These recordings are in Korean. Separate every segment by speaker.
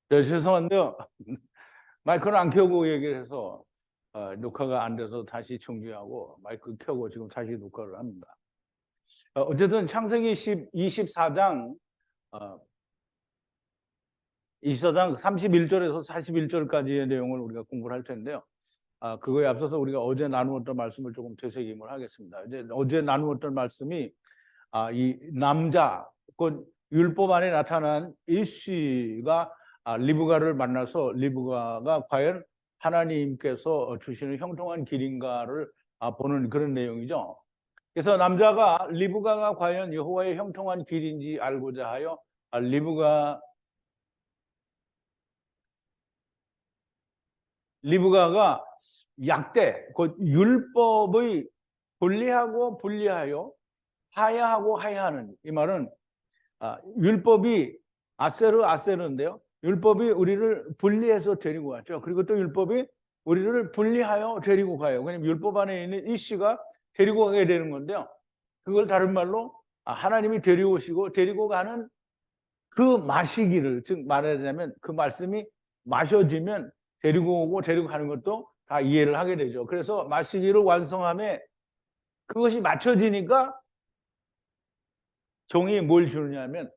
Speaker 1: 네, 죄송한데요. 마이크를 안 켜고 얘기를 해서 녹화가 안 돼서 다시 중지하고 마이크 켜고 지금 다시 녹화를 합니다. 어쨌든 창세기 24장 24장 31절에서 41절까지의 내용을 우리가 공부를 할 텐데요. 그거에 앞서서 우리가 어제 나누었던 말씀을 조금 되새김을 하겠습니다. 이제 어제 나누었던 말씀이 이 남자, 곧 율법 안에 나타난 이씨가 리브가를 만나서 리브가가 과연 하나님께서 주시는 형통한 길인가를 보는 그런 내용이죠. 그래서 남자가 리브가가 과연 여호와의 형통한 길인지 알고자 하여 리브가가 약대, 곧 율법의 분리하고 분리하여 하야하고 하야하는, 이 말은 율법이 아세르인데요. 율법이 우리를 분리해서 데리고 갔죠. 그리고 또 율법이 우리를 분리하여 데리고 가요. 왜냐하면 율법 안에 있는 이 씨가 데리고 가게 되는 건데요. 그걸 다른 말로 하나님이 데려오시고 데리고 가는 그 마시기를, 즉 말하자면 그 말씀이 마셔지면 데리고 오고 데리고 가는 것도 다 이해를 하게 되죠. 그래서 마시기를 완성함에 그것이 맞춰지니까 종이 뭘 주느냐면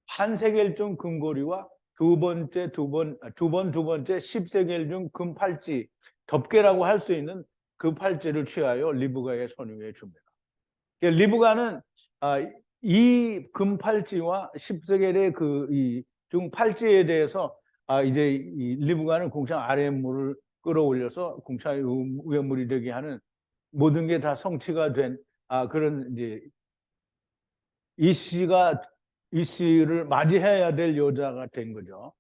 Speaker 1: 한세겔 중 금고리와 두 번째 10세겔 중 금팔찌, 덮개라고 할 수 있는 그 팔찌를 취하여 리브가의 손 위에 줍니다. 리브가는 이 금팔찌와 10세겔의 중 팔찌에 대해서 이제 이 리브가는 궁창 아랫물을 끌어올려서 궁창의 우연물이 되게 하는 모든 게 다 성취가 된 그런 이제 이 씨를 맞이해야 될 여자가 된 거죠.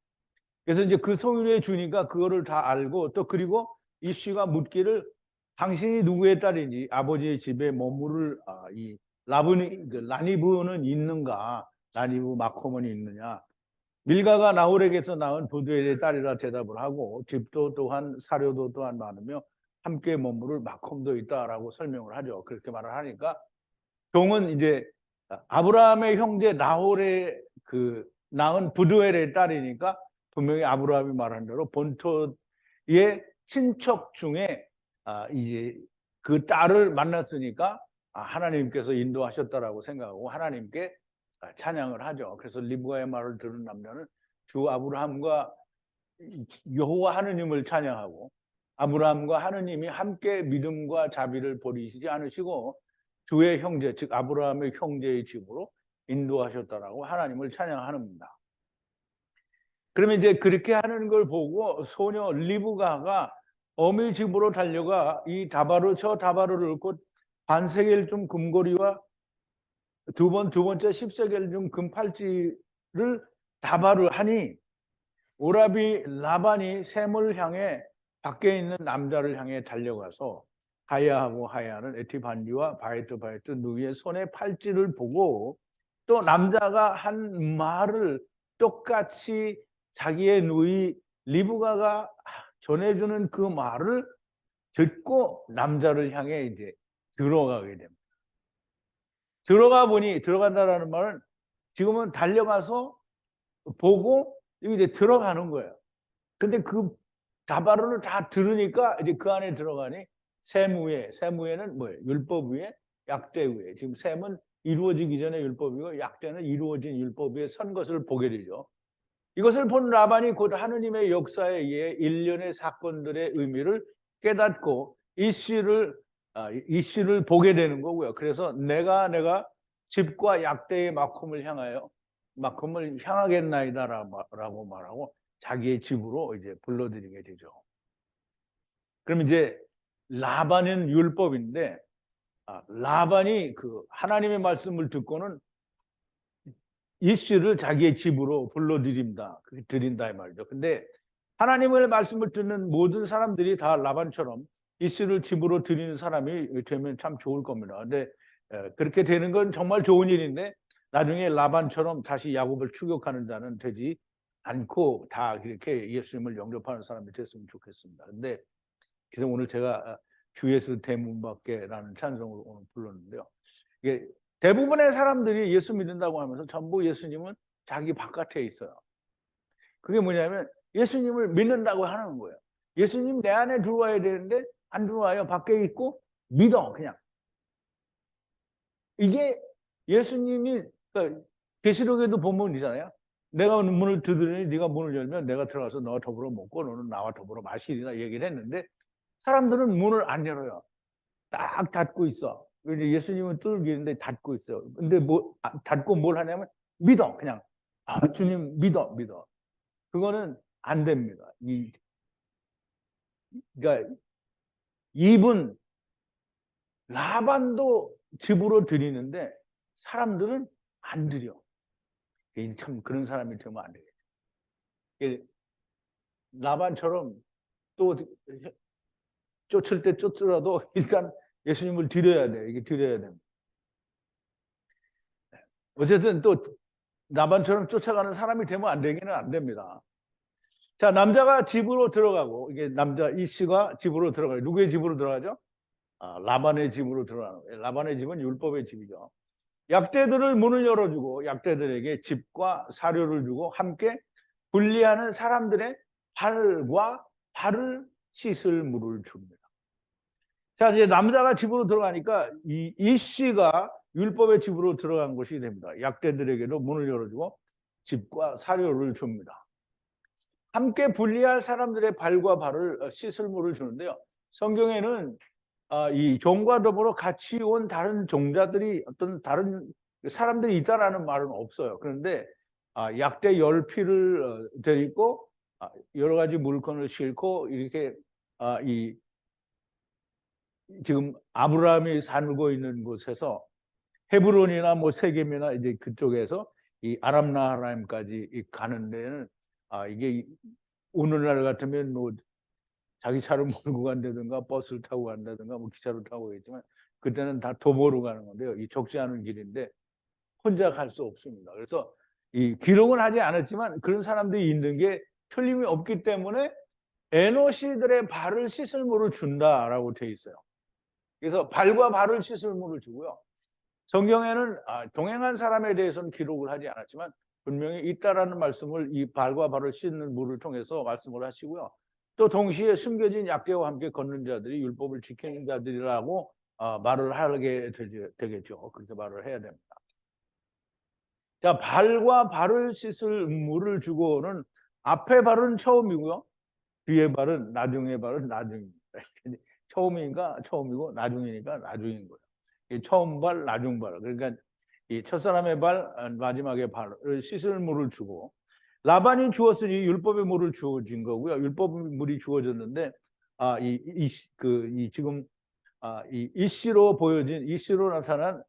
Speaker 1: 그래서 이제 그 소유에 주니까 그거를 다 알고, 또 그리고 이 씨가 묻기를 당신이 누구의 딸인지, 아버지의 집에 머무를 이 라니브는 있는가, 라니브 마코몬이 있느냐. 밀가가 나홀에게서 낳은 부두엘의 딸이라 대답을 하고, 집도 또한 사료도 또한 많으며 함께 머무를 마콤도 있다라고 설명을 하죠. 그렇게 말을 하니까 종은 이제 아브라함의 형제 나홀의 그 낳은 부두엘의 딸이니까 분명히 아브라함이 말한 대로 본토의 친척 중에 이제 그 딸을 만났으니까 하나님께서 인도하셨다라고 생각하고 하나님께 찬양을 하죠. 그래서 리브가의 말을 들은 남자는 주 아브라함과 여호와 하느님을 찬양하고, 아브라함과 하느님이 함께 믿음과 자비를 버리시지 않으시고 주의 형제, 즉 아브라함의 형제의 집으로 인도하셨다라고 하나님을 찬양합니다. 그러면 이제 그렇게 하는 걸 보고 소녀 리브가가 어미 집으로 달려가 이 저 다바르를 곧 반세겔 중 금고리와 두 번째 10세겔 중 금팔찌를 다바르 하니, 오라비 라반이 샘을 향해 밖에 있는 남자를 향해 달려가서 하야하고 하야는 에티반디와 바이트 누이의 손에 팔찌를 보고, 또 남자가 한 말을 똑같이 자기의 누이 리브가가 전해주는 그 말을 듣고 남자를 향해 이제 들어가게 됩니다. 들어간다라는 말은 지금은 달려가서 보고 이제 들어가는 거예요. 근데 그 다바로를 다 들으니까 이제 그 안에 들어가니 셈 위에는 뭐예요? 율법 위에, 약대 위에. 지금 셈은 이루어지기 전에 율법이고 약대는 이루어진 율법 위에 선 것을 보게 되죠. 이것을 본 라반이 곧 하느님의 역사에 의해 일련의 사건들의 의미를 깨닫고 이 씨를 보게 되는 거고요. 그래서 내가 집과 약대의 마콤을 향하겠나이다라고 말하고 자기의 집으로 이제 불러들이게 되죠. 그럼 이제 라반은 율법인데 라반이 그 하나님의 말씀을 듣고는 이 씨를 자기의 집으로 불러들인다 이 말이죠. 근데 하나님의 말씀을 듣는 모든 사람들이 다 라반처럼 이 씨를 집으로 들이는 사람이 되면 참 좋을 겁니다. 근데 그렇게 되는 건 정말 좋은 일인데 나중에 라반처럼 다시 야곱을 추격하는 자는 되지 않고 다 이렇게 예수님을 영접하는 사람이 됐으면 좋겠습니다. 근데 그래서 오늘 제가 주 예수 대문 밖에라는 찬송을 오늘 불렀는데요. 이게 대부분의 사람들이 예수 믿는다고 하면서 전부 예수님은 자기 바깥에 있어요. 그게 뭐냐면 예수님을 믿는다고 하는 거예요. 예수님 내 안에 들어와야 되는데 안 들어와요. 밖에 있고 믿어 그냥. 이게 예수님이 그러니까 계시록에도 보면 있잖아요. 내가 문을 두드리니 네가 문을 열면 내가 들어가서 너와 더불어 먹고 너는 나와 더불어 마시리라 얘기를 했는데 사람들은 문을 안 열어요. 딱 닫고 있어. 예수님은 뚫기는데 닫고 있어요. 근데 뭐 닫고 뭘 하냐면 믿어 그냥. 주님 믿어. 그거는 안 됩니다. 그러니까 입은 라반도 집으로 드리는데 사람들은 안 드려. 참 그런 사람이 되면 안 되겠죠. 라반처럼 또 쫓을 때 쫓더라도 일단 예수님을 드려야 돼. 이게 드려야 됩니다. 어쨌든 또 라반처럼 쫓아가는 사람이 되면 안 되기는 안 됩니다. 자, 남자가 집으로 들어가고 이게 남자 이 씨가 집으로 들어가요. 누구의 집으로 들어가죠? 라반의 집으로 들어가는 거예요. 라반의 집은 율법의 집이죠. 약대들을 문을 열어주고 약대들에게 집과 사료를 주고 함께 분리하는 사람들의 발과 발을 씻을 물을 줍니다. 자, 이제 남자가 집으로 들어가니까 이 씨가 율법의 집으로 들어간 것이 됩니다. 약대들에게도 문을 열어주고 집과 사료를 줍니다. 함께 분리할 사람들의 발과 발을 씻을 물을 주는데요. 성경에는 이 종과 더불어 같이 온 다른 종자들이 어떤 다른 사람들이 있다라는 말은 없어요. 그런데 약대 10피를 데리고 여러 가지 물건을 싣고 이렇게 이 지금 아브라함이 살고 있는 곳에서 헤브론이나 뭐 세겜이나 이제 그쪽에서 이 아람 나하라임까지 가는 데는 이게 오늘날 같으면 뭐 자기 차를 몰고 간다든가 버스를 타고 간다든가 뭐 기차를 타고 가겠지만 그때는 다 도보로 가는 건데요. 이 좁지 않은 길인데 혼자 갈 수 없습니다. 그래서 이 기록은 하지 않았지만 그런 사람들이 있는 게 틀림이 없기 때문에 에노시들의 발을 씻을 물을 준다라고 돼 있어요. 그래서 발과 발을 씻을 물을 주고요. 성경에는 동행한 사람에 대해서는 기록을 하지 않았지만 분명히 있다라는 말씀을 이 발과 발을 씻는 물을 통해서 말씀을 하시고요. 또 동시에 숨겨진 약대와 함께 걷는 자들이 율법을 지키는 자들이라고 말을 하게 되겠죠. 그렇게 말을 해야 됩니다. 자, 발과 발을 씻을 물을 주고는 앞에 발은 처음이고요. 뒤에 발은 나중에 발은 나중입니다. 처음이니까 처음이고 나중이니까 나중인 거예요. 처음 발, 나중 발. 그러니까 이 첫사람의 발, 마지막의 발을 씻을 물을 주고 라반이 주었으니 율법의 물을 주어진 거고요. 율법의 물이 주어졌는데 지금 이 씨로 보여진 이 씨로 나타난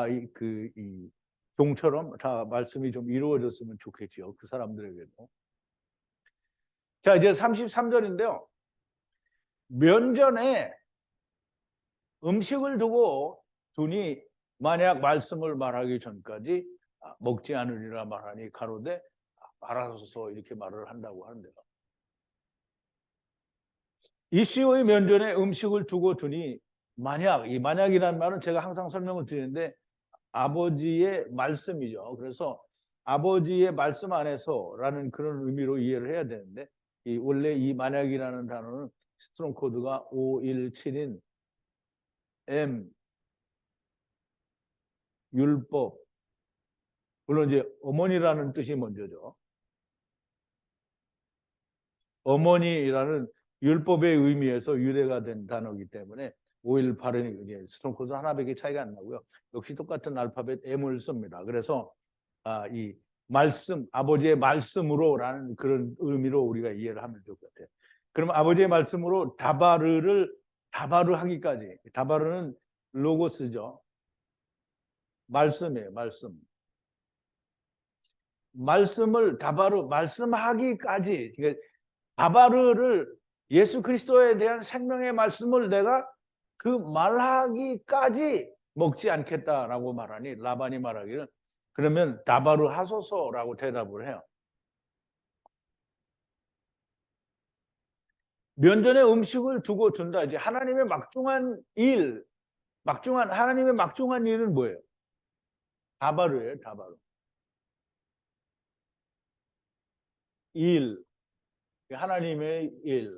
Speaker 1: 이 종처럼 다 말씀이 좀 이루어졌으면 좋겠죠. 그 사람들에게도. 자, 이제 33절인데요. 면전에 음식을 두니 만약 말씀을 말하기 전까지 먹지 않으리라 말하니 가로되 말하소서 이렇게 말을 한다고 하는데요. 이 씨의 면전에 음식을 두니 만약, 이 만약이라는 말은 제가 항상 설명을 드리는데 아버지의 말씀이죠. 그래서 아버지의 말씀 안에서라는 그런 의미로 이해를 해야 되는데 원래 이 만약이라는 단어는 스트롱 코드가 517인 M 율법, 물론 이제 어머니라는 뜻이 먼저죠. 어머니라는 율법의 의미에서 유래가 된 단어이기 때문에 518은 스트롱 코드 하나밖에 차이가 안 나고요. 역시 똑같은 알파벳 M을 씁니다. 그래서 이 말씀, 아버지의 말씀으로라는 그런 의미로 우리가 이해를 하면 좋을 것 같아요. 그럼 아버지의 말씀으로 다바르 하기까지, 다바르는 로고스죠. 말씀이에요, 말씀. 말씀을 다바르, 말씀하기까지, 그러니까 다바르를 예수 그리스도에 대한 생명의 말씀을 내가 그 말하기까지 먹지 않겠다라고 말하니 라반이 말하기를 그러면 다바르 하소서라고 대답을 해요. 면전에 음식을 두고 준다. 이제 하나님의 막중한 일, 하나님의 막중한 일은 뭐예요? 다바르예요, 다바르. 일, 하나님의 일,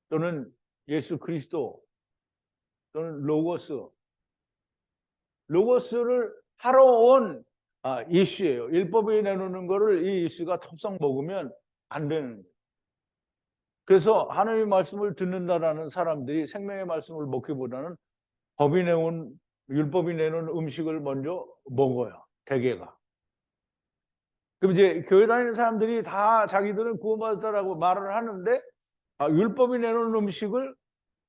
Speaker 1: 또는 예수 그리스도, 또는 로고스를 하러 온 이슈예요. 율법이 내놓는 거를 이 이슈가 톱성 먹으면 안 되는 거예요. 그래서 하나님의 말씀을 듣는다라는 사람들이 생명의 말씀을 먹기보다는 율법이 내놓은 음식을 먼저 먹어요. 대개가. 그럼 이제 교회 다니는 사람들이 다 자기들은 구원받았다라고 말을 하는데 율법이 내놓은 음식을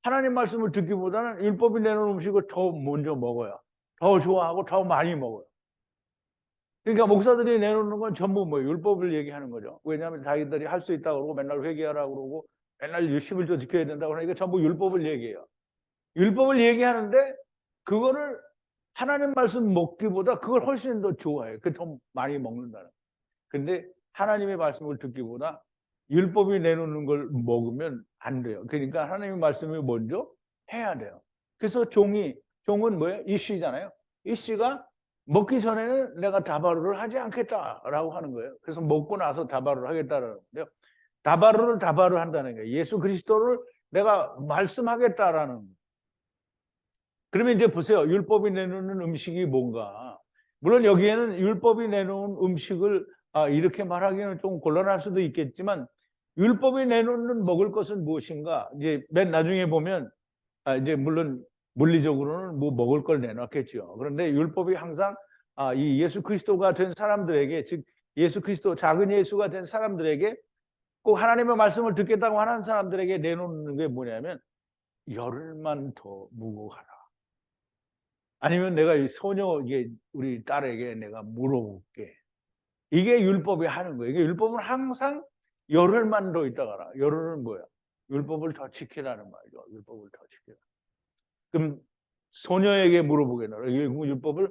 Speaker 1: 하나님 말씀을 듣기보다는 율법이 내놓은 음식을 더 먼저 먹어요. 더 좋아하고 더 많이 먹어요. 그러니까 목사들이 내놓는 건 전부 뭐 율법을 얘기하는 거죠. 왜냐하면 자기들이 할 수 있다고 그러고 맨날 회개하라고 그러고 맨날 10일도 지켜야 된다고 하니까 전부 율법을 얘기해요. 율법을 얘기하는데 그거를 하나님 말씀 먹기보다 그걸 훨씬 더 좋아해요. 그 더 많이 먹는다는. 근데 하나님의 말씀을 듣기보다 율법이 내놓는 걸 먹으면 안 돼요. 그러니까 하나님의 말씀을 먼저 해야 돼요. 그래서 종은 뭐예요? 이씨잖아요. 이씨가 먹기 전에는 내가 다바루를 하지 않겠다라고 하는 거예요. 그래서 먹고 나서 다바루를 하겠다라는 거예요. 다바루를 다바루 한다는 거예요. 예수 그리스도를 내가 말씀하겠다라는 거예요. 그러면 이제 보세요. 율법이 내놓는 음식이 뭔가. 물론 여기에는 율법이 내놓은 음식을 이렇게 말하기는 좀 곤란할 수도 있겠지만 율법이 내놓는 먹을 것은 무엇인가? 이제 맨 나중에 보면 이제 물론 물리적으로는 뭐 먹을 걸 내놨겠죠. 그런데 율법이 항상 이 예수 그리스도가 된 사람들에게, 즉 예수 그리스도 작은 예수가 된 사람들에게 꼭 하나님의 말씀을 듣겠다고 하는 사람들에게 내놓는 게 뭐냐면 열흘만 더 묵어가라. 아니면 내가 이 소녀에게, 우리 딸에게 내가 물어볼게. 이게 율법이 하는 거예요. 이게 율법은 항상 열흘만 더 있다가라. 열흘은 뭐야? 율법을 더 지키라는 말이죠. 율법을 더 지키라. 그럼 소녀에게 물어보겠노라. 율법을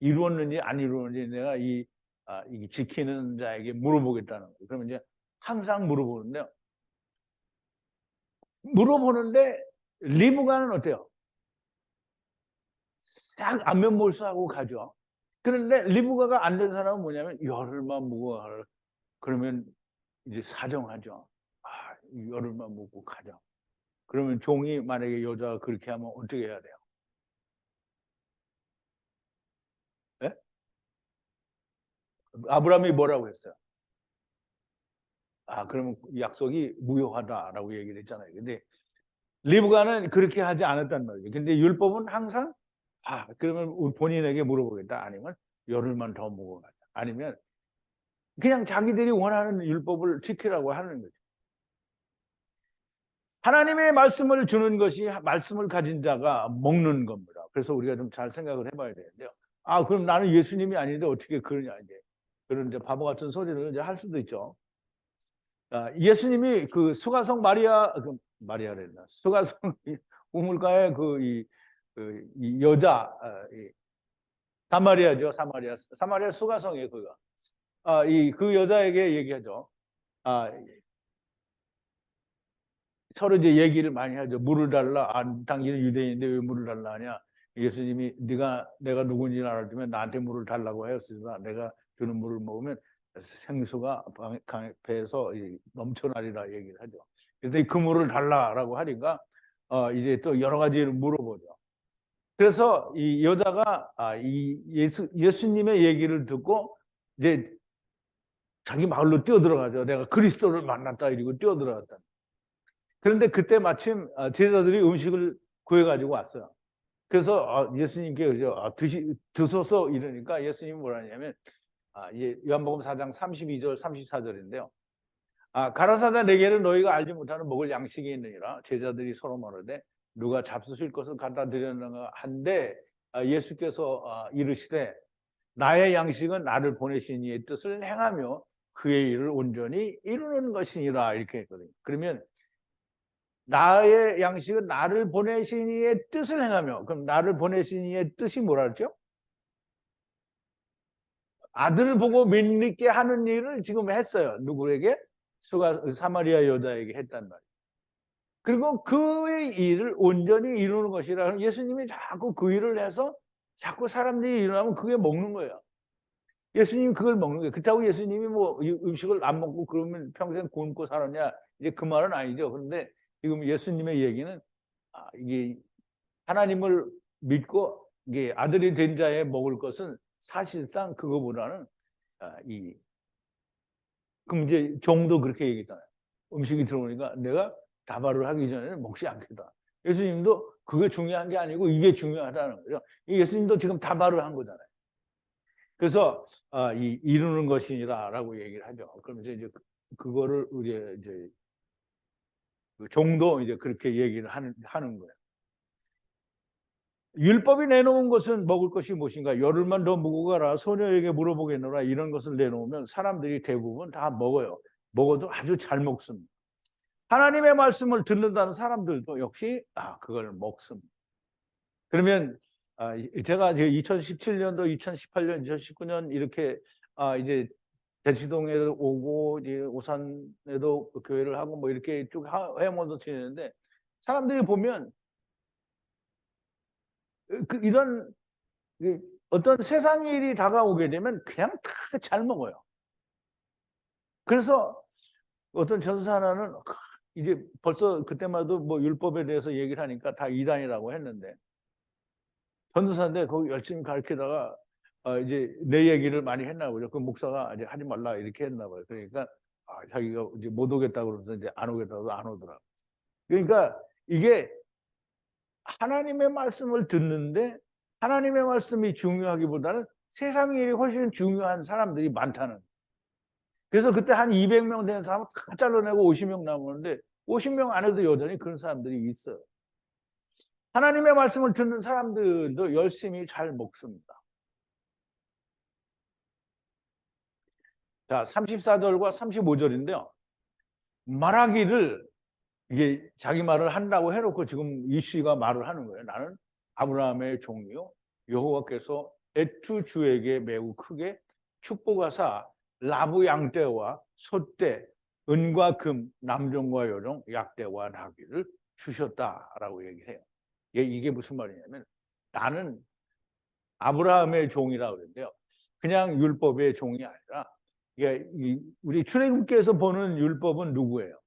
Speaker 1: 이루었는지 안 이루었는지 내가 이 지키는 자에게 물어보겠다는 거예요. 그러면 이제 항상 물어보는데요. 물어보는데 리브가는 어때요? 싹 안면몰수하고 가죠. 그런데 리브가가 안 된 사람은 뭐냐면 열흘만 묵어가라. 그러면 이제 사정하죠. 열흘만 묵고 가자. 그러면 종이 만약에 여자가 그렇게 하면 어떻게 해야 돼요? 네? 아브라함이 뭐라고 했어요? 그러면 약속이 무효하다라고 얘기를 했잖아요. 근데 리브가는 그렇게 하지 않았단 말이에요. 근데 율법은 항상 그러면 본인에게 물어보겠다. 아니면 열흘만 더 묵어가자. 아니면 그냥 자기들이 원하는 율법을 지키라고 하는 거죠. 하나님의 말씀을 주는 것이 말씀을 가진 자가 먹는 겁니다. 그래서 우리가 좀 잘 생각을 해봐야 되는데요. 그럼 나는 예수님이 아닌데 어떻게 그러냐, 이제. 그런 이제 바보 같은 소리를 이제 할 수도 있죠. 예수님이 그 수가성 마리아랬나? 수가성 우물가에 이 여자, 사마리아죠, 사마리아 수가성이에요, 그가. 그 여자에게 얘기하죠. 서로 이제 얘기를 많이 하죠. 물을 달라. 당신은 유대인인데 왜 물을 달라 하냐? 예수님이 내가 누군지 알아주면 나한테 물을 달라고 하였으나 내가 주는 물을 먹으면 생수가 배에서 넘쳐나리라 얘기를 하죠. 그래서 그 물을 달라라고 하니까 이제 또 여러 가지를 물어보죠. 그래서 이 여자가 예수님의 얘기를 듣고 이제 자기 마을로 뛰어들어가죠. 내가 그리스도를 만났다 이러고 뛰어들어갔다. 그런데 그때 마침 제자들이 음식을 구해가지고 왔어요. 그래서 예수님께 드소서 이러니까 예수님이 뭐라 하냐면 이제 요한복음 4장 32절 34절인데요. 가라사대 내게는 너희가 알지 못하는 먹을 양식이 있느니라. 제자들이 서로 말하되 누가 잡수실 것을 갖다 드렸는가 한데 예수께서 이르시되 나의 양식은 나를 보내신 이의 뜻을 행하며 그의 일을 온전히 이루는 것이니라 이렇게 했거든요. 그러면 나의 양식은 나를 보내신 이의 뜻을 행하며, 그럼 나를 보내신 이의 뜻이 뭐라 그랬죠? 아들을 보고 믿게 하는 일을 지금 했어요. 누구에게? 사마리아 여자에게 했단 말이에요. 그리고 그의 일을 온전히 이루는 것이라. 예수님이 자꾸 그 일을 해서 자꾸 사람들이 일어나면 그게 먹는 거예요. 예수님이 그걸 먹는 거예요. 그렇다고 예수님이 뭐 음식을 안 먹고 그러면 평생 굶고 살았냐? 이제 그 말은 아니죠. 그런데 지금 예수님의 얘기는 이게 하나님을 믿고 이게 아들이 된 자에 먹을 것은 사실상 그거보다는 그럼 이제 종도 그렇게 얘기했잖아요. 음식이 들어오니까 내가 다발을 하기 전에는 먹지 않겠다. 예수님도 그게 중요한 게 아니고 이게 중요하다는 거죠. 예수님도 지금 다발을 한 거잖아요. 그래서 이루는 것이니라라고 얘기를 하죠. 그럼 이제 그거를 우리 이제 그 종도 이제 그렇게 얘기를 하는 거예요. 율법이 내놓은 것은 먹을 것이 무엇인가? 열흘만 더 묵고 가라. 소녀에게 물어보겠노라. 이런 것을 내놓으면 사람들이 대부분 다 먹어요. 먹어도 아주 잘 먹습니다. 하나님의 말씀을 듣는다는 사람들도 역시 그걸 먹습니다. 그러면 제가 2017년도, 2018년, 2019년 이렇게 이제 대치동에 오고 이제 오산에도 교회를 하고 뭐 이렇게 쭉 헤엄어서 지내는데 사람들이 보면 이런 어떤 세상 일이 다가오게 되면 그냥 다 잘 먹어요. 그래서 어떤 전사 하나는 이제 벌써 그때만 해도 뭐 율법에 대해서 얘기를 하니까 다 이단이라고 했는데 전도사인데 거기 열심히 가르치다가 이제 내 얘기를 많이 했나 보죠. 그 목사가 이제 하지 말라 이렇게 했나 봐요. 그러니까 자기가 이제 못 오겠다고 그러면서 이제 안 오겠다고 안 오더라고. 그러니까 이게 하나님의 말씀을 듣는데 하나님의 말씀이 중요하기보다는 세상 일이 훨씬 중요한 사람들이 많다는. 그래서 그때 한 200명 되는 사람은 다 잘라내고 50명 남았는데 50명 안에도 여전히 그런 사람들이 있어요. 하나님의 말씀을 듣는 사람들도 열심히 잘 먹습니다. 자, 34절과 35절인데요. 말하기를 이게 자기 말을 한다고 해놓고 지금 이씨가 말을 하는 거예요. 나는 아브라함의 종이요. 여호와께서 애투 주에게 매우 크게 축복하사 라브 양떼와 소떼, 은과 금, 남종과 여종, 약떼와 나귀를 주셨다라고 얘기해요. 이게 무슨 말이냐면 나는 아브라함의 종이라고 그러는데요. 그냥 율법의 종이 아니라 이게 우리 출애굽기에서 보는 율법은 누구예요?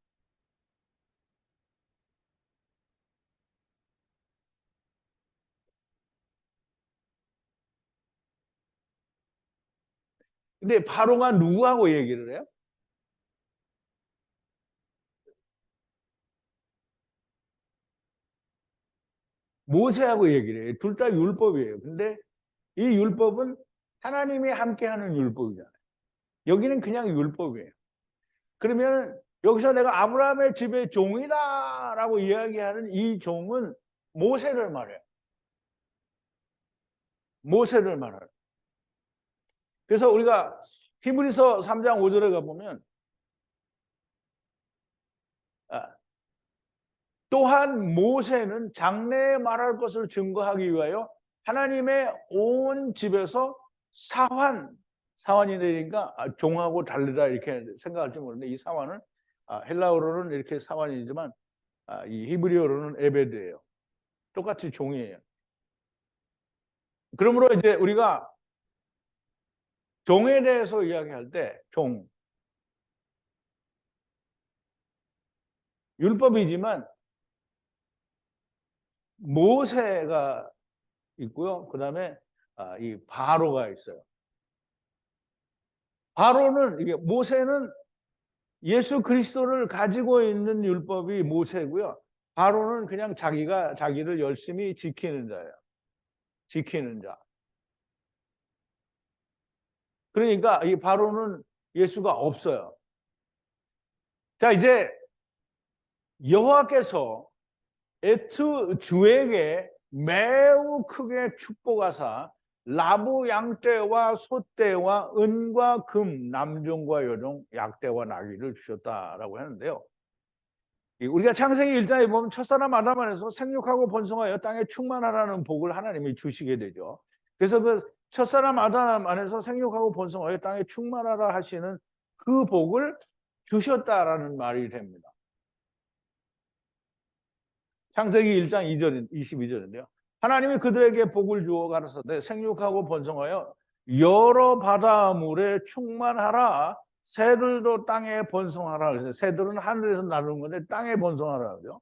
Speaker 1: 근데 바로가 누구하고 얘기를 해요? 모세하고 얘기를 해요. 둘 다 율법이에요. 근데 이 율법은 하나님이 함께하는 율법이잖아요. 여기는 그냥 율법이에요. 그러면 여기서 내가 아브라함의 집의 종이다라고 이야기하는 이 종은 모세를 말해요. 모세를 말해요. 그래서 우리가 히브리서 3장 5절에 가보면 또한 모세는 장래에 말할 것을 증거하기 위하여 하나님의 온 집에서 사환이 되니까 종하고 달리다 이렇게 생각할지 모르는데 이 사환은 헬라어로는 이렇게 사환이지만 이 히브리어로는 에베드예요. 똑같이 종이에요. 그러므로 이제 우리가 종에 대해서 이야기할 때 율법이지만 모세가 있고요. 그다음에 이 바로가 있어요. 바로는 이게 모세는 예수 그리스도를 가지고 있는 율법이 모세고요. 바로는 그냥 자기가 자기를 열심히 지키는 자예요. 지키는 자. 그러니까 이 바로는 예수가 없어요. 자, 이제 여호와께서 에트 주에게 매우 크게 축복하사 라브 양떼와 소떼와 은과 금, 남종과 여종, 약떼와 나귀를 주셨다라고 하는데요. 우리가 창세기 1장에 보면 첫사람 아담 안에서 생육하고 번성하여 땅에 충만하라는 복을 하나님이 주시게 되죠. 그래서 그 첫사람 아담 안에서 생육하고 번성하여 땅에 충만하라 하시는 그 복을 주셨다라는 말이 됩니다. 창세기 1장 22절인데요. 하나님이 그들에게 복을 주어 가라사대 생육하고 번성하여 여러 바다물에 충만하라. 새들도 땅에 번성하라. 그래서 새들은 하늘에서 나르는 건데 땅에 번성하라 그죠?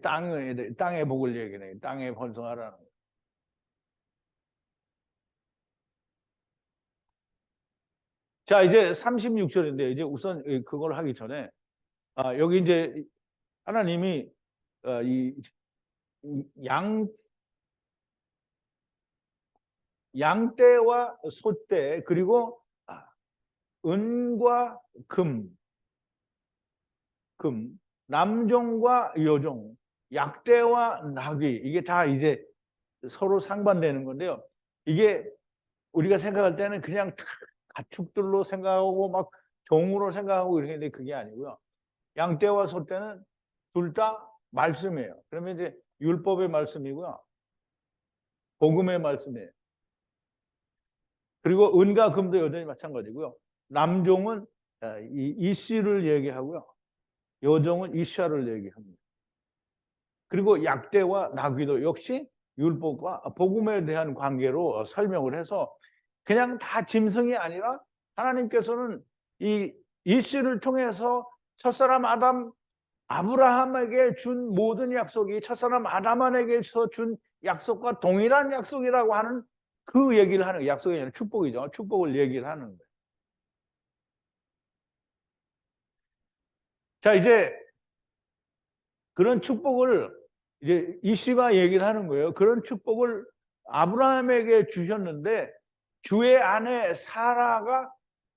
Speaker 1: 땅의 복을 얘기해. 땅에 번성하라는 거예요. 자, 이제 36절인데 이제 우선 그걸 하기 전에 여기 이제 하나님이 이 양 양떼와 소떼 그리고 은과 금, 남종과 여종, 약대와 나귀 이게 다 이제 서로 상반되는 건데요. 이게 우리가 생각할 때는 그냥 가축들로 생각하고 막 종으로 생각하고 이렇게 했는데 그게 아니고요. 양떼와 소떼는 둘 다 말씀이에요. 그러면 이제 율법의 말씀이고요. 복음의 말씀이에요. 그리고 은과 금도 여전히 마찬가지고요. 남종은 이씨를 얘기하고요. 여종은 이샤를 얘기합니다. 그리고 약대와 나귀도 역시 율법과 복음에 대한 관계로 설명을 해서 그냥 다 짐승이 아니라 하나님께서는 이 이씨를 통해서 첫사람 아브라함에게 준 모든 약속이 첫사람 아담에게서 준 약속과 동일한 약속이라고 하는 그 얘기를 하는 거예요. 약속이 아니라 축복이죠. 축복을 얘기를 하는 거예요. 자, 이제 그런 축복을 이제 이씨가 얘기를 하는 거예요. 그런 축복을 아브라함에게 주셨는데 주의 아내 사라가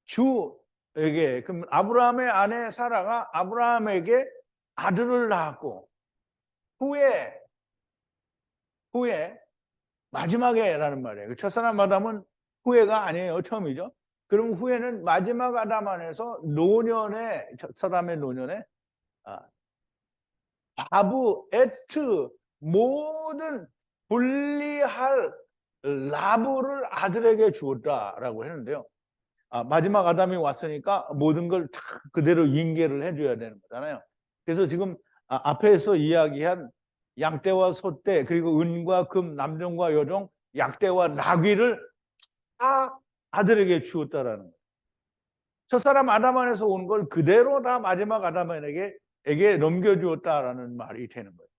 Speaker 1: 주에게 그럼 아브라함의 아내 사라가 아브라함에게 아들을 낳았고 후에 마지막에라는 말이에요. 첫사람 아담은 후회가 아니에요. 처음이죠. 그럼 후회는 마지막 아담 안에서 노년에 첫사람의 노년에 바브, 에트 모든 분리할 라브를 아들에게 주었다라고 했는데요. 마지막 아담이 왔으니까 모든 걸 다 그대로 인계를 해줘야 되는 거잖아요. 그래서 지금 앞에서 이야기한 양떼와 소떼 그리고 은과 금, 남종과 여종, 약떼와 나귀를 다 아들에게 주었다라는 거예요. 첫사람 아담 안에서 온 걸 그대로 다 마지막 아담에게 넘겨주었다라는 말이 되는 거예요.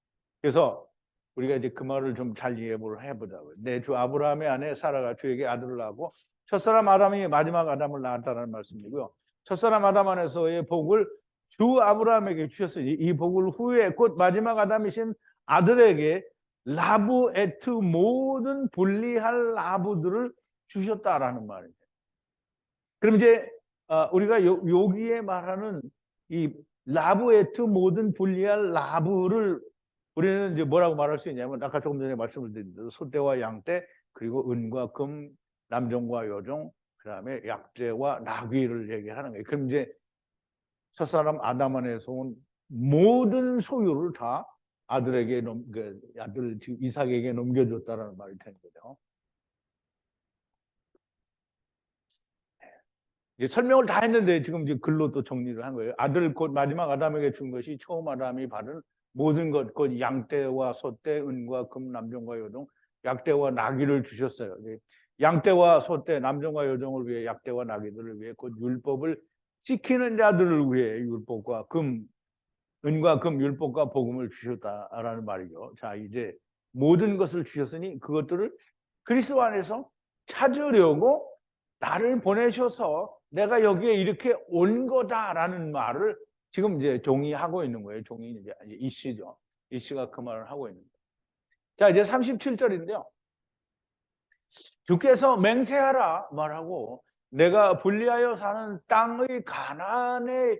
Speaker 1: 그래서 우리가 이제 그 말을 좀 잘 이해를 해보자고요. 내 주 아브라함의 아내 사라가 주에게 아들을 낳고 첫사람 아담이 마지막 아담을 낳았다는 말씀이고요. 첫사람 아담 안에서의 복을 주 아브라함에게 주셨으니 이 복을 후에 곧 마지막 아담이신 아들에게 라브 에트 모든 분리할 라브들을 주셨다라는 말입니다. 그럼 이제 우리가 여기에 말하는 이 라브 에트 모든 분리할 라브를 우리는 이제 뭐라고 말할 수 있냐면 아까 조금 전에 말씀을 드린 대로 소떼와 양떼 그리고 은과 금, 남종과 여종 그다음에 약떼와 나귀를 얘기하는 거예요. 그럼 이제 첫사람 아담 안에서 온 모든 소유를 다 아들에게 아들 이삭에게 넘겨줬다라는 말이 되는 거죠. 이제 설명을 다 했는데 지금 이제 글로 또 정리를 한 거예요. 아들 곧 마지막 아담에게 준 것이 처음 아담이 받은 모든 것, 곧 양떼와 소떼, 은과 금, 남종과 여종, 약떼와 나귀를 주셨어요. 양떼와 소떼, 남종과 여종을 위해 약떼와 나귀들을 위해 곧 율법을 지키는 자들을 위해 율법과 금, 은과 금, 율법과 복음을 주셨다라는 말이죠. 자, 이제 모든 것을 주셨으니 그것들을 그리스도 안에서 찾으려고 나를 보내셔서 내가 여기에 이렇게 온 거다라는 말을 지금 이제 종이하고 있는 거예요. 종이 이제 이씨죠. 이씨가 그 말을 하고 있는 거예요. 자, 이제 37절인데요. 주께서 맹세하라 말하고 내가 분리하여 사는 땅의 가나안의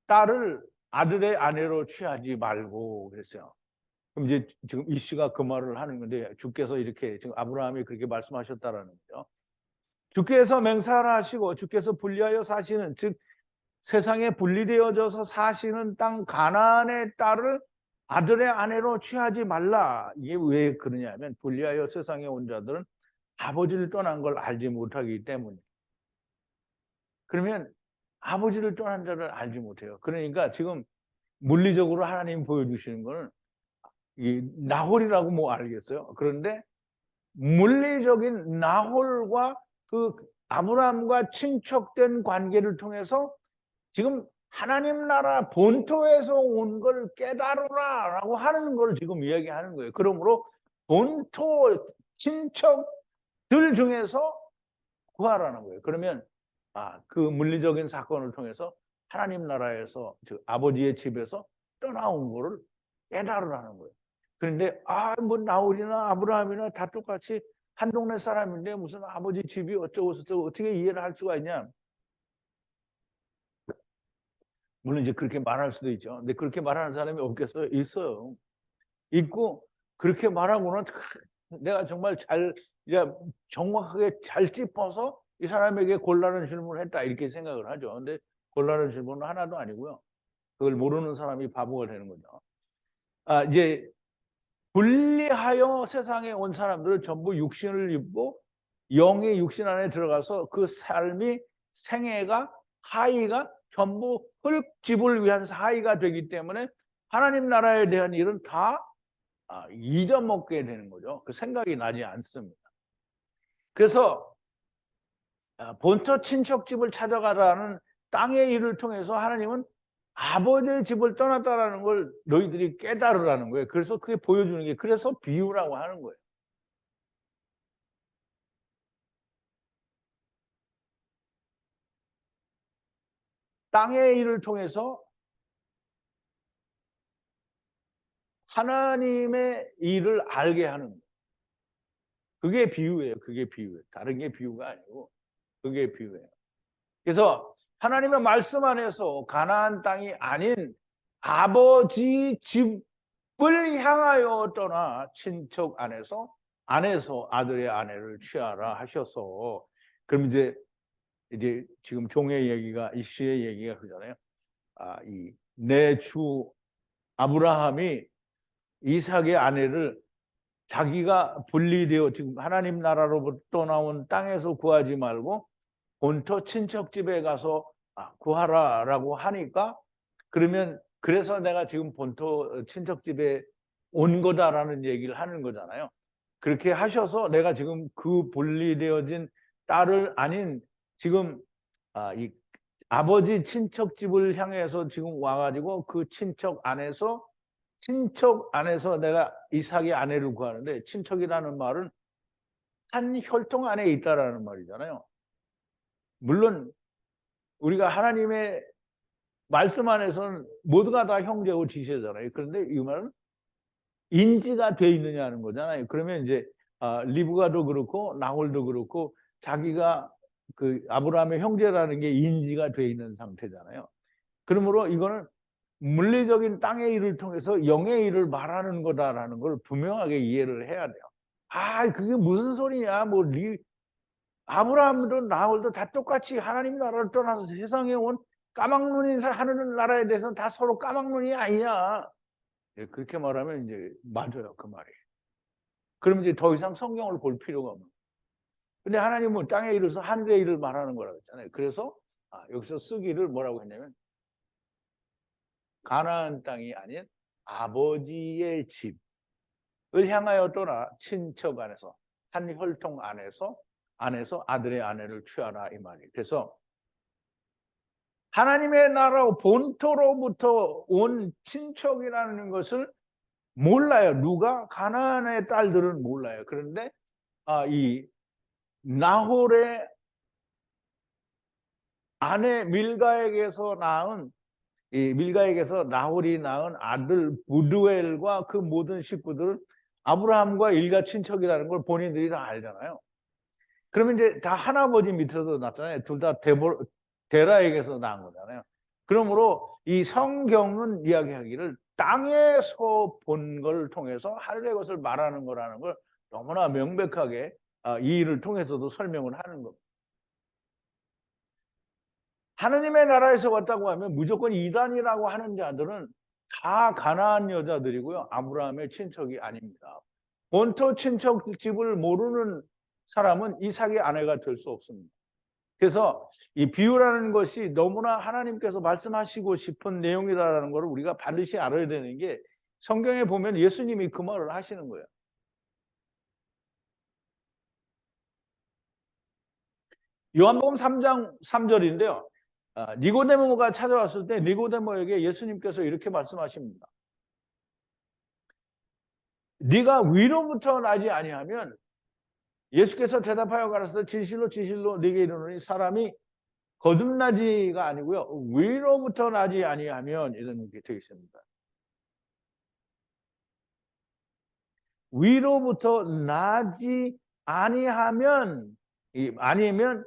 Speaker 1: 딸을 아들의 아내로 취하지 말고 그랬어요. 그럼 이제 지금 이씨가 그 말을 하는 건데 주께서 이렇게 지금 아브라함이 그렇게 말씀하셨다라는 거죠. 주께서 맹세하라 하시고 주께서 분리하여 사시는 즉 세상에 분리되어져서 사시는 땅 가나안의 딸을 아들의 아내로 취하지 말라. 이게 왜 그러냐면 분리하여 세상에 온 자들은 아버지를 떠난 걸 알지 못하기 때문에. 그러면 아버지를 떠난 자를 알지 못해요. 그러니까 지금 물리적으로 하나님 보여주시는 거는 이 나홀이라고 뭐 알겠어요. 그런데 물리적인 나홀과 그 아브라함과 친척된 관계를 통해서 지금 하나님 나라 본토에서 온 걸 깨달으라라고 하는 걸 지금 이야기하는 거예요. 그러므로 본토 친척들 중에서 구하라는 거예요. 그러면 그 물리적인 사건을 통해서 하나님 나라에서 즉 아버지의 집에서 떠나온 거를 깨달으라는 거예요. 그런데 뭐 나홀이나 아브라함이나 다 똑같이 한 동네 사람인데 무슨 아버지 집이 어쩌고 저쩌고 어떻게 이해를 할 수가 있냐? 물론 이제 그렇게 말할 수도 있죠. 근데 그렇게 말하는 사람이 없겠어요? 있어요. 있고 그렇게 말하고는 내가 정말 잘 정확하게 잘 짚어서 이 사람에게 곤란한 질문을 했다 이렇게 생각을 하죠. 근데 곤란한 질문은 하나도 아니고요. 그걸 모르는 사람이 바보가 되는 거죠. 이제 분리하여 세상에 온 사람들은 전부 육신을 입고 영의 육신 안에 들어가서 그 삶이 생애가 하이가 전부 흙집을 위한 하이가 되기 때문에 하나님 나라에 대한 일은 다 잊어먹게 되는 거죠. 그 생각이 나지 않습니다. 그래서 본토 친척집을 찾아가라는 땅의 일을 통해서 하나님은 아버지의 집을 떠났다라는 걸 너희들이 깨달으라는 거예요. 그래서 그게 보여주는 게 그래서 비유라고 하는 거예요. 땅의 일을 통해서 하나님의 일을 알게 하는 거예요. 그게 비유예요. 그게 비유예요. 다른 게 비유가 아니고 그게 비유예요. 그래서 하나님의 말씀 안에서 가나안 땅이 아닌 아버지 집을 향하여 떠나 친척 안에서 아들의 아내를 취하라 하셔서 그럼 이제 지금 종의 얘기가 이시의 얘기가 그러잖아요. 이 내 주 아브라함이 이삭의 아내를 자기가 분리되어 지금 하나님 나라로부터 나온 땅에서 구하지 말고 본토 친척집에 가서 구하라라고 하니까 그러면 그래서 내가 지금 본토 친척집에 온 거다라는 얘기를 하는 거잖아요. 그렇게 하셔서 내가 지금 그 분리되어진 딸을 아닌 지금 이 아버지 친척집을 향해서 지금 와가지고 그 친척 안에서 내가 이삭의 아내를 구하는데 친척이라는 말은 한 혈통 안에 있다라는 말이잖아요. 물론 우리가 하나님의 말씀 안에서는 모두가 다 형제고 지체잖아요. 그런데 이 말은 인지가 돼 있느냐는 거잖아요. 그러면 이제 리브가도 그렇고 나홀도 그렇고 자기가 그 아브라함의 형제라는 게 인지가 돼 있는 상태잖아요. 그러므로 이거는 물리적인 땅의 일을 통해서 영의 일을 말하는 거다라는 걸 분명하게 이해를 해야 돼요. 그게 무슨 소리냐? 아브라함도 나홀도 다 똑같이 하나님 나라를 떠나서 세상에 온 까막눈인 하늘 나라에 대해서는 다 서로 까막눈이 아니냐? 그렇게 말하면 이제 맞아요, 그 말이. 그럼 이제 더 이상 성경을 볼 필요가 없는. 근데 하나님은 땅의 일을 하늘의 일을 말하는 거라고 했잖아요. 그래서 여기서 쓰기를 뭐라고 했냐면 가나안 땅이 아닌 아버지의 집을 향하여 떠나 친척 안에서 한 혈통 안에서 아들의 아내를 취하라 이 말이에요. 그래서 하나님의 나라 본토로부터 온 친척이라는 것을 몰라요. 누가 가나안의 딸들은 몰라요. 그런데 이 나홀의 아내 밀가에게서 나홀이 낳은 아들 부두엘과 그 모든 식구들은 아브라함과 일가 친척이라는 걸 본인들이 다 알잖아요. 그러면 이제 다 할아버지 밑에서 났잖아요. 둘 다 데라에게서 낳은 거잖아요. 그러므로 이 성경은 이야기하기를 땅에서 본 걸 통해서 하늘의 것을 말하는 거라는 걸 너무나 명백하게 이 일을 통해서도 설명을 하는 겁니다. 하느님의 나라에서 왔다고 하면 무조건 이단이라고 하는 자들은 다 가나안 여자들이고요. 아브라함의 친척이 아닙니다. 본토 친척 집을 모르는 사람은 이삭의 아내가 될 수 없습니다. 그래서 이 비유라는 것이 너무나 하나님께서 말씀하시고 싶은 내용이라는 것을 우리가 반드시 알아야 되는 게 성경에 보면 예수님이 그 말을 하시는 거예요. 요한복음 3장 3절인데요. 니고데모가 찾아왔을 때 니고데모에게 예수님께서 이렇게 말씀하십니다. 네가 위로부터 나지 아니하면, 예수께서 대답하여 가라사대 진실로 진실로 네게 이르노니 사람이 거듭나지가 아니고요, 위로부터 나지 아니하면, 이런 게 되어 있습니다. 위로부터 나지 아니하면, 아니면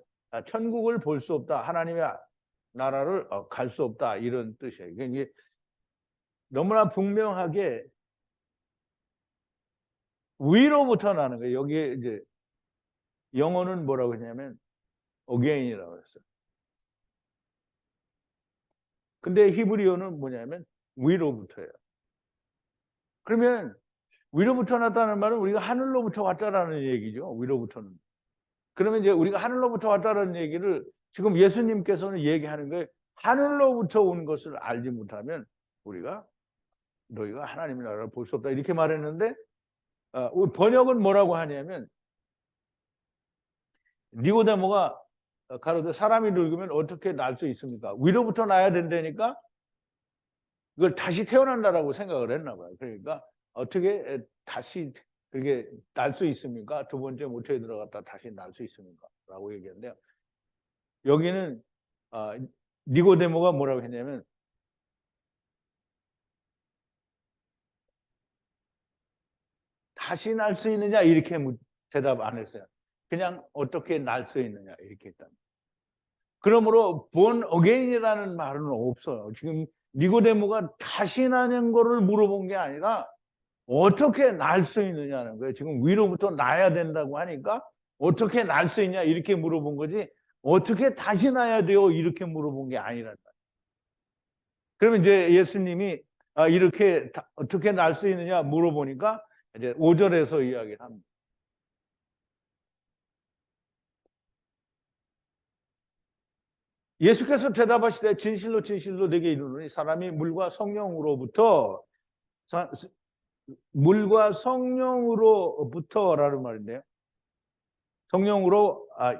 Speaker 1: 천국을 볼 수 없다, 하나님의 나라를 갈 수 없다, 이런 뜻이에요. 이게 너무나 분명하게 위로부터 나는 거예요. 여기에 이제 영어는 뭐라고 했냐면 again이라고 했어요. 근데 히브리어는 뭐냐면 위로부터예요. 그러면 위로부터 났다는 말은 우리가 하늘로부터 왔다라는 얘기죠. 위로부터는. 그러면 이제 우리가 하늘로부터 왔다라는 얘기를 지금 예수님께서는 얘기하는 거예요. 하늘로부터 온 것을 알지 못하면 우리가 너희가 하나님의 나라를 볼 수 없다, 이렇게 말했는데, 번역은 뭐라고 하냐면, 니고데모가 가로되 사람이 늙으면 어떻게 날 수 있습니까? 위로부터 나야 된다니까 그걸 다시 태어난다라고 생각을 했나 봐요. 그러니까 어떻게 다시 그게 날 수 있습니까? 두 번째 모태에 들어갔다 다시 날 수 있습니까? 라고 얘기했는데요. 여기는 니고데모가 뭐라고 했냐면, 다시 날 수 있느냐, 이렇게 대답 안 했어요. 그냥 어떻게 날 수 있느냐, 이렇게 했다. 그러므로 born again이라는 말은 없어요. 지금 니고데모가 다시 나는 거를 물어본 게 아니라 어떻게 날 수 있느냐는 거예요. 지금 위로부터 나야 된다고 하니까 어떻게 날 수 있냐, 이렇게 물어본 거지, 어떻게 다시 나야 돼요, 이렇게 물어본 게 아니란 말이에요. 그러면 이제 예수님이 이렇게 어떻게 날 수 있느냐 물어보니까 이제 5절에서 이야기를 합니다. 예수께서 대답하시되 진실로 진실로 내게 이르노니 사람이 물과 성령으로부터라는 말인데요.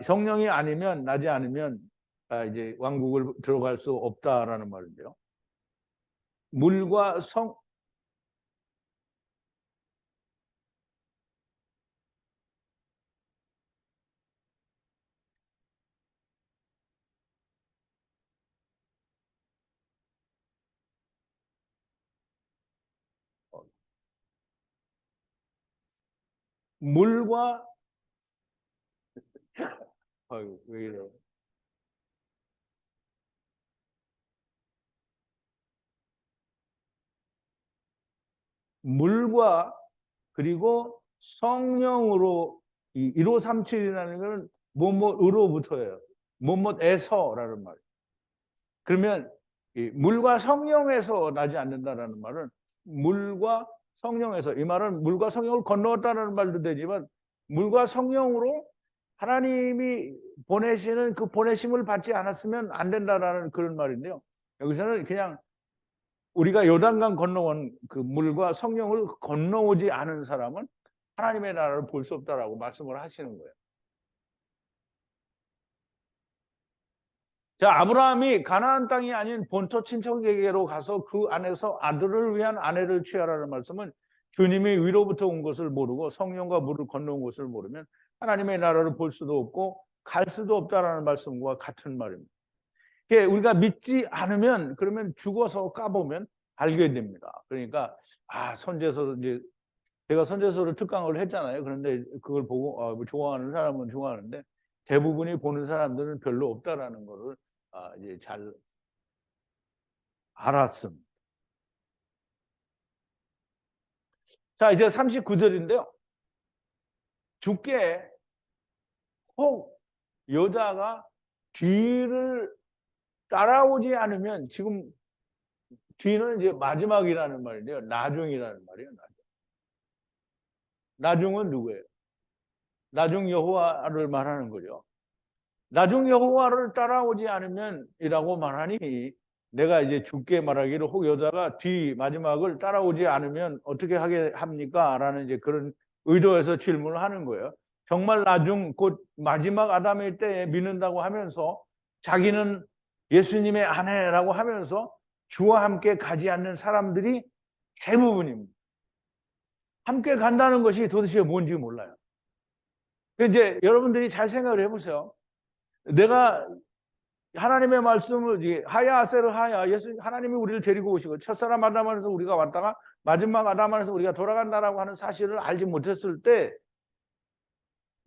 Speaker 1: 성령이 아니면, 나지 않으면 이제 왕국을 들어갈 수 없다라는 말인데요. 물과 물과 왜 이래요? 물과 그리고 성령으로, 이 1537이라는 것은 뭐뭐으로부터예요. 뭐뭐에서라는 말이에요. 그러면 이 물과 성령에서 나지 않는다라는 말은 물과 성령에서, 이 말은 물과 성령을 건너왔다는 말도 되지만 물과 성령으로 하나님이 보내시는 그 보내심을 받지 않았으면 안 된다라는 그런 말인데요. 여기서는 그냥 우리가 요단강 건너온 그 물과 성령을 건너오지 않은 사람은 하나님의 나라를 볼 수 없다라고 말씀을 하시는 거예요. 자, 아브라함이 가나안 땅이 아닌 본토 친척에게로 가서 그 안에서 아들을 위한 아내를 취하라는 말씀은 주님이 위로부터 온 것을 모르고 성령과 물을 건너온 것을 모르면 하나님의 나라를 볼 수도 없고 갈 수도 없다라는 말씀과 같은 말입니다. 우리가 믿지 않으면, 그러면 죽어서 까보면 알게 됩니다. 그러니까 선제서, 이제 제가 선제서를 특강을 했잖아요. 그런데 그걸 보고 좋아하는 사람은 좋아하는데 대부분이 보는 사람들은 별로 없다라는 거를 이제 잘 알았습니다. 자, 이제 39절인데요. 주께 혹 여자가 뒤를 따라오지 않으면, 지금 뒤는 이제 마지막이라는 말인데요. 나중이라는 말이에요. 나중은 누구예요? 나중 여호와를 말하는 거죠. 나중 여호와를 따라오지 않으면 이라고 말하니, 내가 이제 주께 말하기를 혹 여자가 뒤 마지막을 따라오지 않으면 어떻게 하게 합니까? 라는 이제 그런 의도에서 질문을 하는 거예요. 정말 나중 곧 마지막 아담의 때에 믿는다고 하면서 자기는 예수님의 아내라고 하면서 주와 함께 가지 않는 사람들이 대부분입니다. 함께 간다는 것이 도대체 뭔지 몰라요. 이제 여러분들이 잘 생각을 해보세요. 내가 하나님의 말씀을 하야 아세르 하야, 하나님이 우리를 데리고 오시고 첫사람 아담 안에서 우리가 왔다가 마지막 아담 안에서 우리가 돌아간다라고 하는 사실을 알지 못했을 때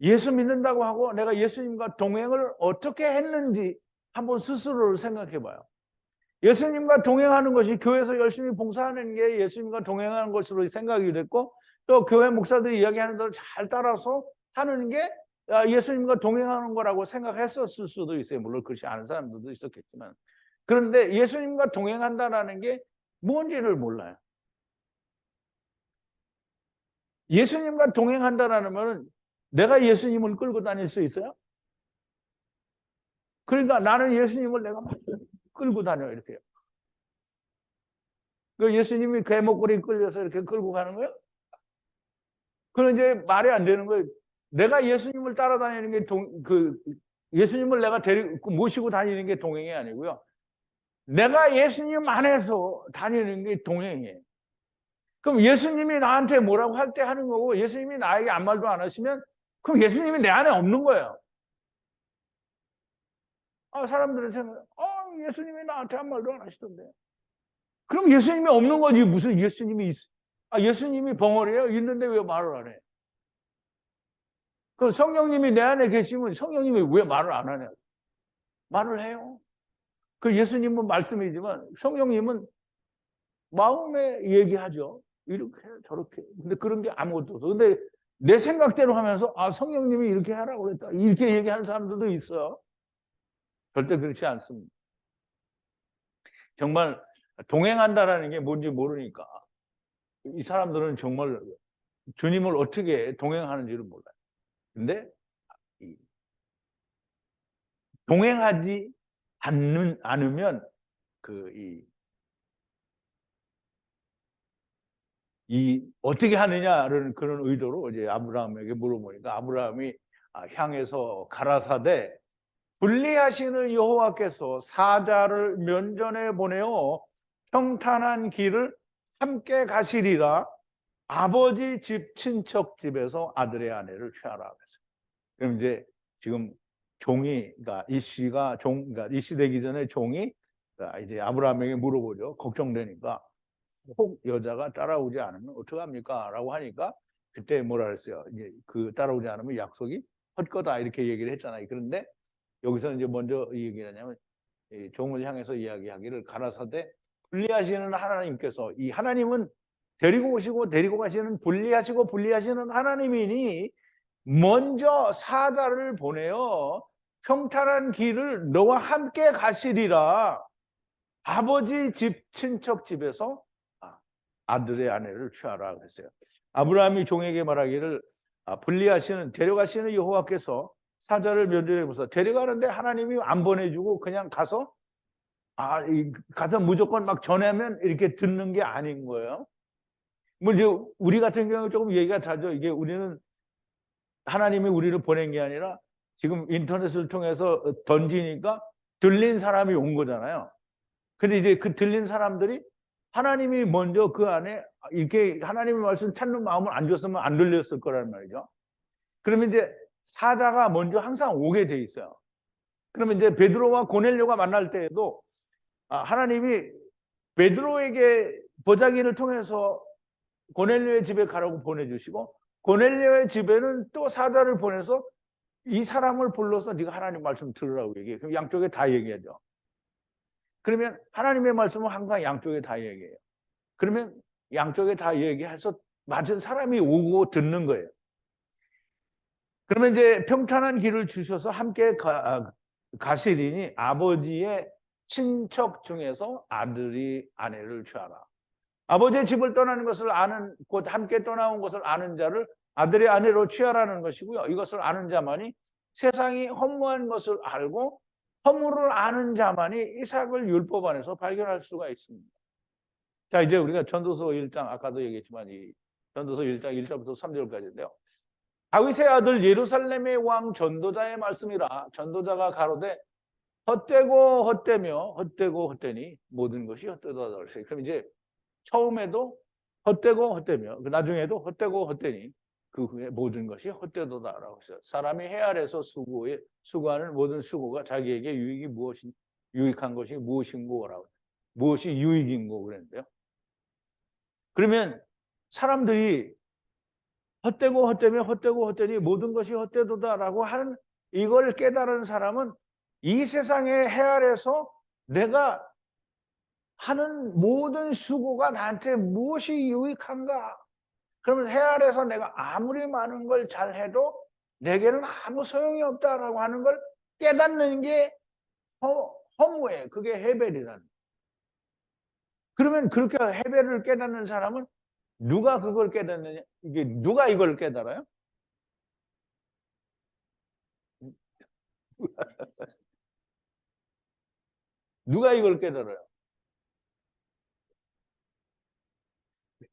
Speaker 1: 예수 믿는다고 하고 내가 예수님과 동행을 어떻게 했는지 한번 스스로를 생각해 봐요. 예수님과 동행하는 것이 교회에서 열심히 봉사하는 게 예수님과 동행하는 것으로 생각이 됐고, 또 교회 목사들이 이야기하는 대로 잘 따라서 하는 게 예수님과 동행하는 거라고 생각했었을 수도 있어요. 물론 그렇지 않은 사람들도 있었겠지만. 그런데 예수님과 동행한다는 게 뭔지를 몰라요. 예수님과 동행한다는 말은 내가 예수님을 끌고 다닐 수 있어요? 그러니까 나는 예수님을 내가 막 끌고 다녀요, 이렇게요. 그 예수님이 개 목걸이 끌려서 이렇게 끌고 가는 거예요? 그건 이제 말이 안 되는 거예요. 내가 예수님을 따라다니는 게 예수님을 내가 모시고 다니는 게 동행이 아니고요. 내가 예수님 안에서 다니는 게 동행이에요. 그럼 예수님이 나한테 뭐라고 할 때 하는 거고, 예수님이 나에게 아무 말도 안 하시면 그럼 예수님이 내 안에 없는 거예요. 사람들은 생각해, 예수님이 나한테 한 말도 안 하시던데. 그럼 예수님이 없는 거지. 무슨 예수님이 예수님이 벙어리예요? 있는데 왜 말을 안 해? 그럼 성령님이 내 안에 계시면 성령님이 왜 말을 안 하냐? 말을 해요. 그 예수님은 말씀이지만 성령님은 마음에 얘기하죠. 이렇게 저렇게. 근데 그런 게 아무것도 없어. 근데 내 생각대로 하면서 성령님이 이렇게 하라고 그랬다. 이렇게 얘기하는 사람들도 있어. 절대 그렇지 않습니다. 정말 동행한다라는 게 뭔지 모르니까 이 사람들은 정말 주님을 어떻게 동행하는지를 몰라요. 근데 동행하지 않으면 어떻게 하느냐는 그런 의도로 이제 아브라함에게 물어보니까 아브라함이 향해서 가라사대 불리하시는 여호와께서 사자를 면전에 보내어 평탄한 길을 함께 가시리라. 아버지 집 친척 집에서 아들의 아내를 취하라 그랬어요. 그럼 이제 지금 종이, 그러니까 그러니까 이씨 되기 전에 종이 이제 아브라함에게 물어보죠. 걱정되니까 혹 여자가 따라오지 않으면 어떡합니까? 라고 하니까 그때 뭐라 그랬어요? 이제 그 따라오지 않으면 약속이 헛거다 이렇게 얘기를 했잖아요. 그런데 여기서 이제 먼저 이 얘기를 하냐면 종을 향해서 이야기하기를 가라사대 불리하시는 하나님께서, 이 하나님은 데리고 오시고 데리고 가시는 분리하시는 하나님이니 먼저 사자를 보내어 평탄한 길을 너와 함께 가시리라. 아버지 집 친척 집에서 아들의 아내를 취하라 그랬어요. 아브라함이 종에게 말하기를 데려가시는 여호와께서 사자를 면전에 보서 데려가는데 하나님이 안 보내주고 그냥 가서 무조건 막 전하면 이렇게 듣는 게 아닌 거예요. 뭐 이제 우리 같은 경우 조금 얘기가 다르죠. 이게 우리는 하나님이 우리를 보낸 게 아니라 지금 인터넷을 통해서 던지니까 들린 사람이 온 거잖아요. 근데 이제 그 들린 사람들이 하나님이 먼저 그 안에 이렇게 하나님의 말씀 찾는 마음을 안 줬으면 안 들렸을 거란 말이죠. 그러면 이제 사자가 먼저 항상 오게 돼 있어요. 그러면 이제 베드로와 고넬료가 만날 때에도 하나님이 베드로에게 보자기를 통해서 고넬료의 집에 가라고 보내주시고 고넬료의 집에는 또 사자를 보내서 이 사람을 불러서 네가 하나님 말씀 들으라고 얘기해요. 그럼 양쪽에 다 얘기하죠. 그러면 하나님의 말씀은 항상 양쪽에 다 얘기해요. 그러면 양쪽에 다 얘기해서 맞은 사람이 오고 듣는 거예요. 그러면 이제 평탄한 길을 주셔서 함께 가시리니 아버지의 친척 중에서 아들이 아내를 취하라. 아버지의 집을 떠나는 것을 아는, 곧 함께 떠나온 것을 아는 자를 아들의 아내로 취하라는 것이고요. 이것을 아는 자만이 세상이 허무한 것을 알고 허물을 아는 자만이 이삭을 율법 안에서 발견할 수가 있습니다. 자, 이제 우리가 전도서 1장, 아까도 얘기했지만 이 전도서 1장 1절부터 3절까지인데요. 다윗의 아들 예루살렘의 왕 전도자의 말씀이라. 전도자가 가로되 헛되고 헛되며 헛되고 헛되니 모든 것이 헛되도다 그랬어요. 그럼 이제 처음에도 헛되고 헛되며 그 나중에도 헛되고 헛되니 그 후에 모든 것이 헛되도다라고 했어요. 사람이 해 아래서 수고하는 모든 수고가 자기에게 유익한 것이 무엇인고라고, 무엇이 유익인고 그랬는데요. 그러면 사람들이 헛되고 헛되며 헛되고 헛되니 모든 것이 헛되도다라고 하는 이걸 깨달은 사람은 이 세상의 해 아래서 내가 하는 모든 수고가 나한테 무엇이 유익한가? 그러면 해 아래서 내가 아무리 많은 걸 잘해도 내게는 아무 소용이 없다라고 하는 걸 깨닫는 게 허무예요. 그게 헤벨이라는. 그러면 그렇게 헤벨을 깨닫는 사람은 누가 그걸 깨닫느냐? 이게 누가 이걸 깨달아요? 누가 이걸 깨달아요?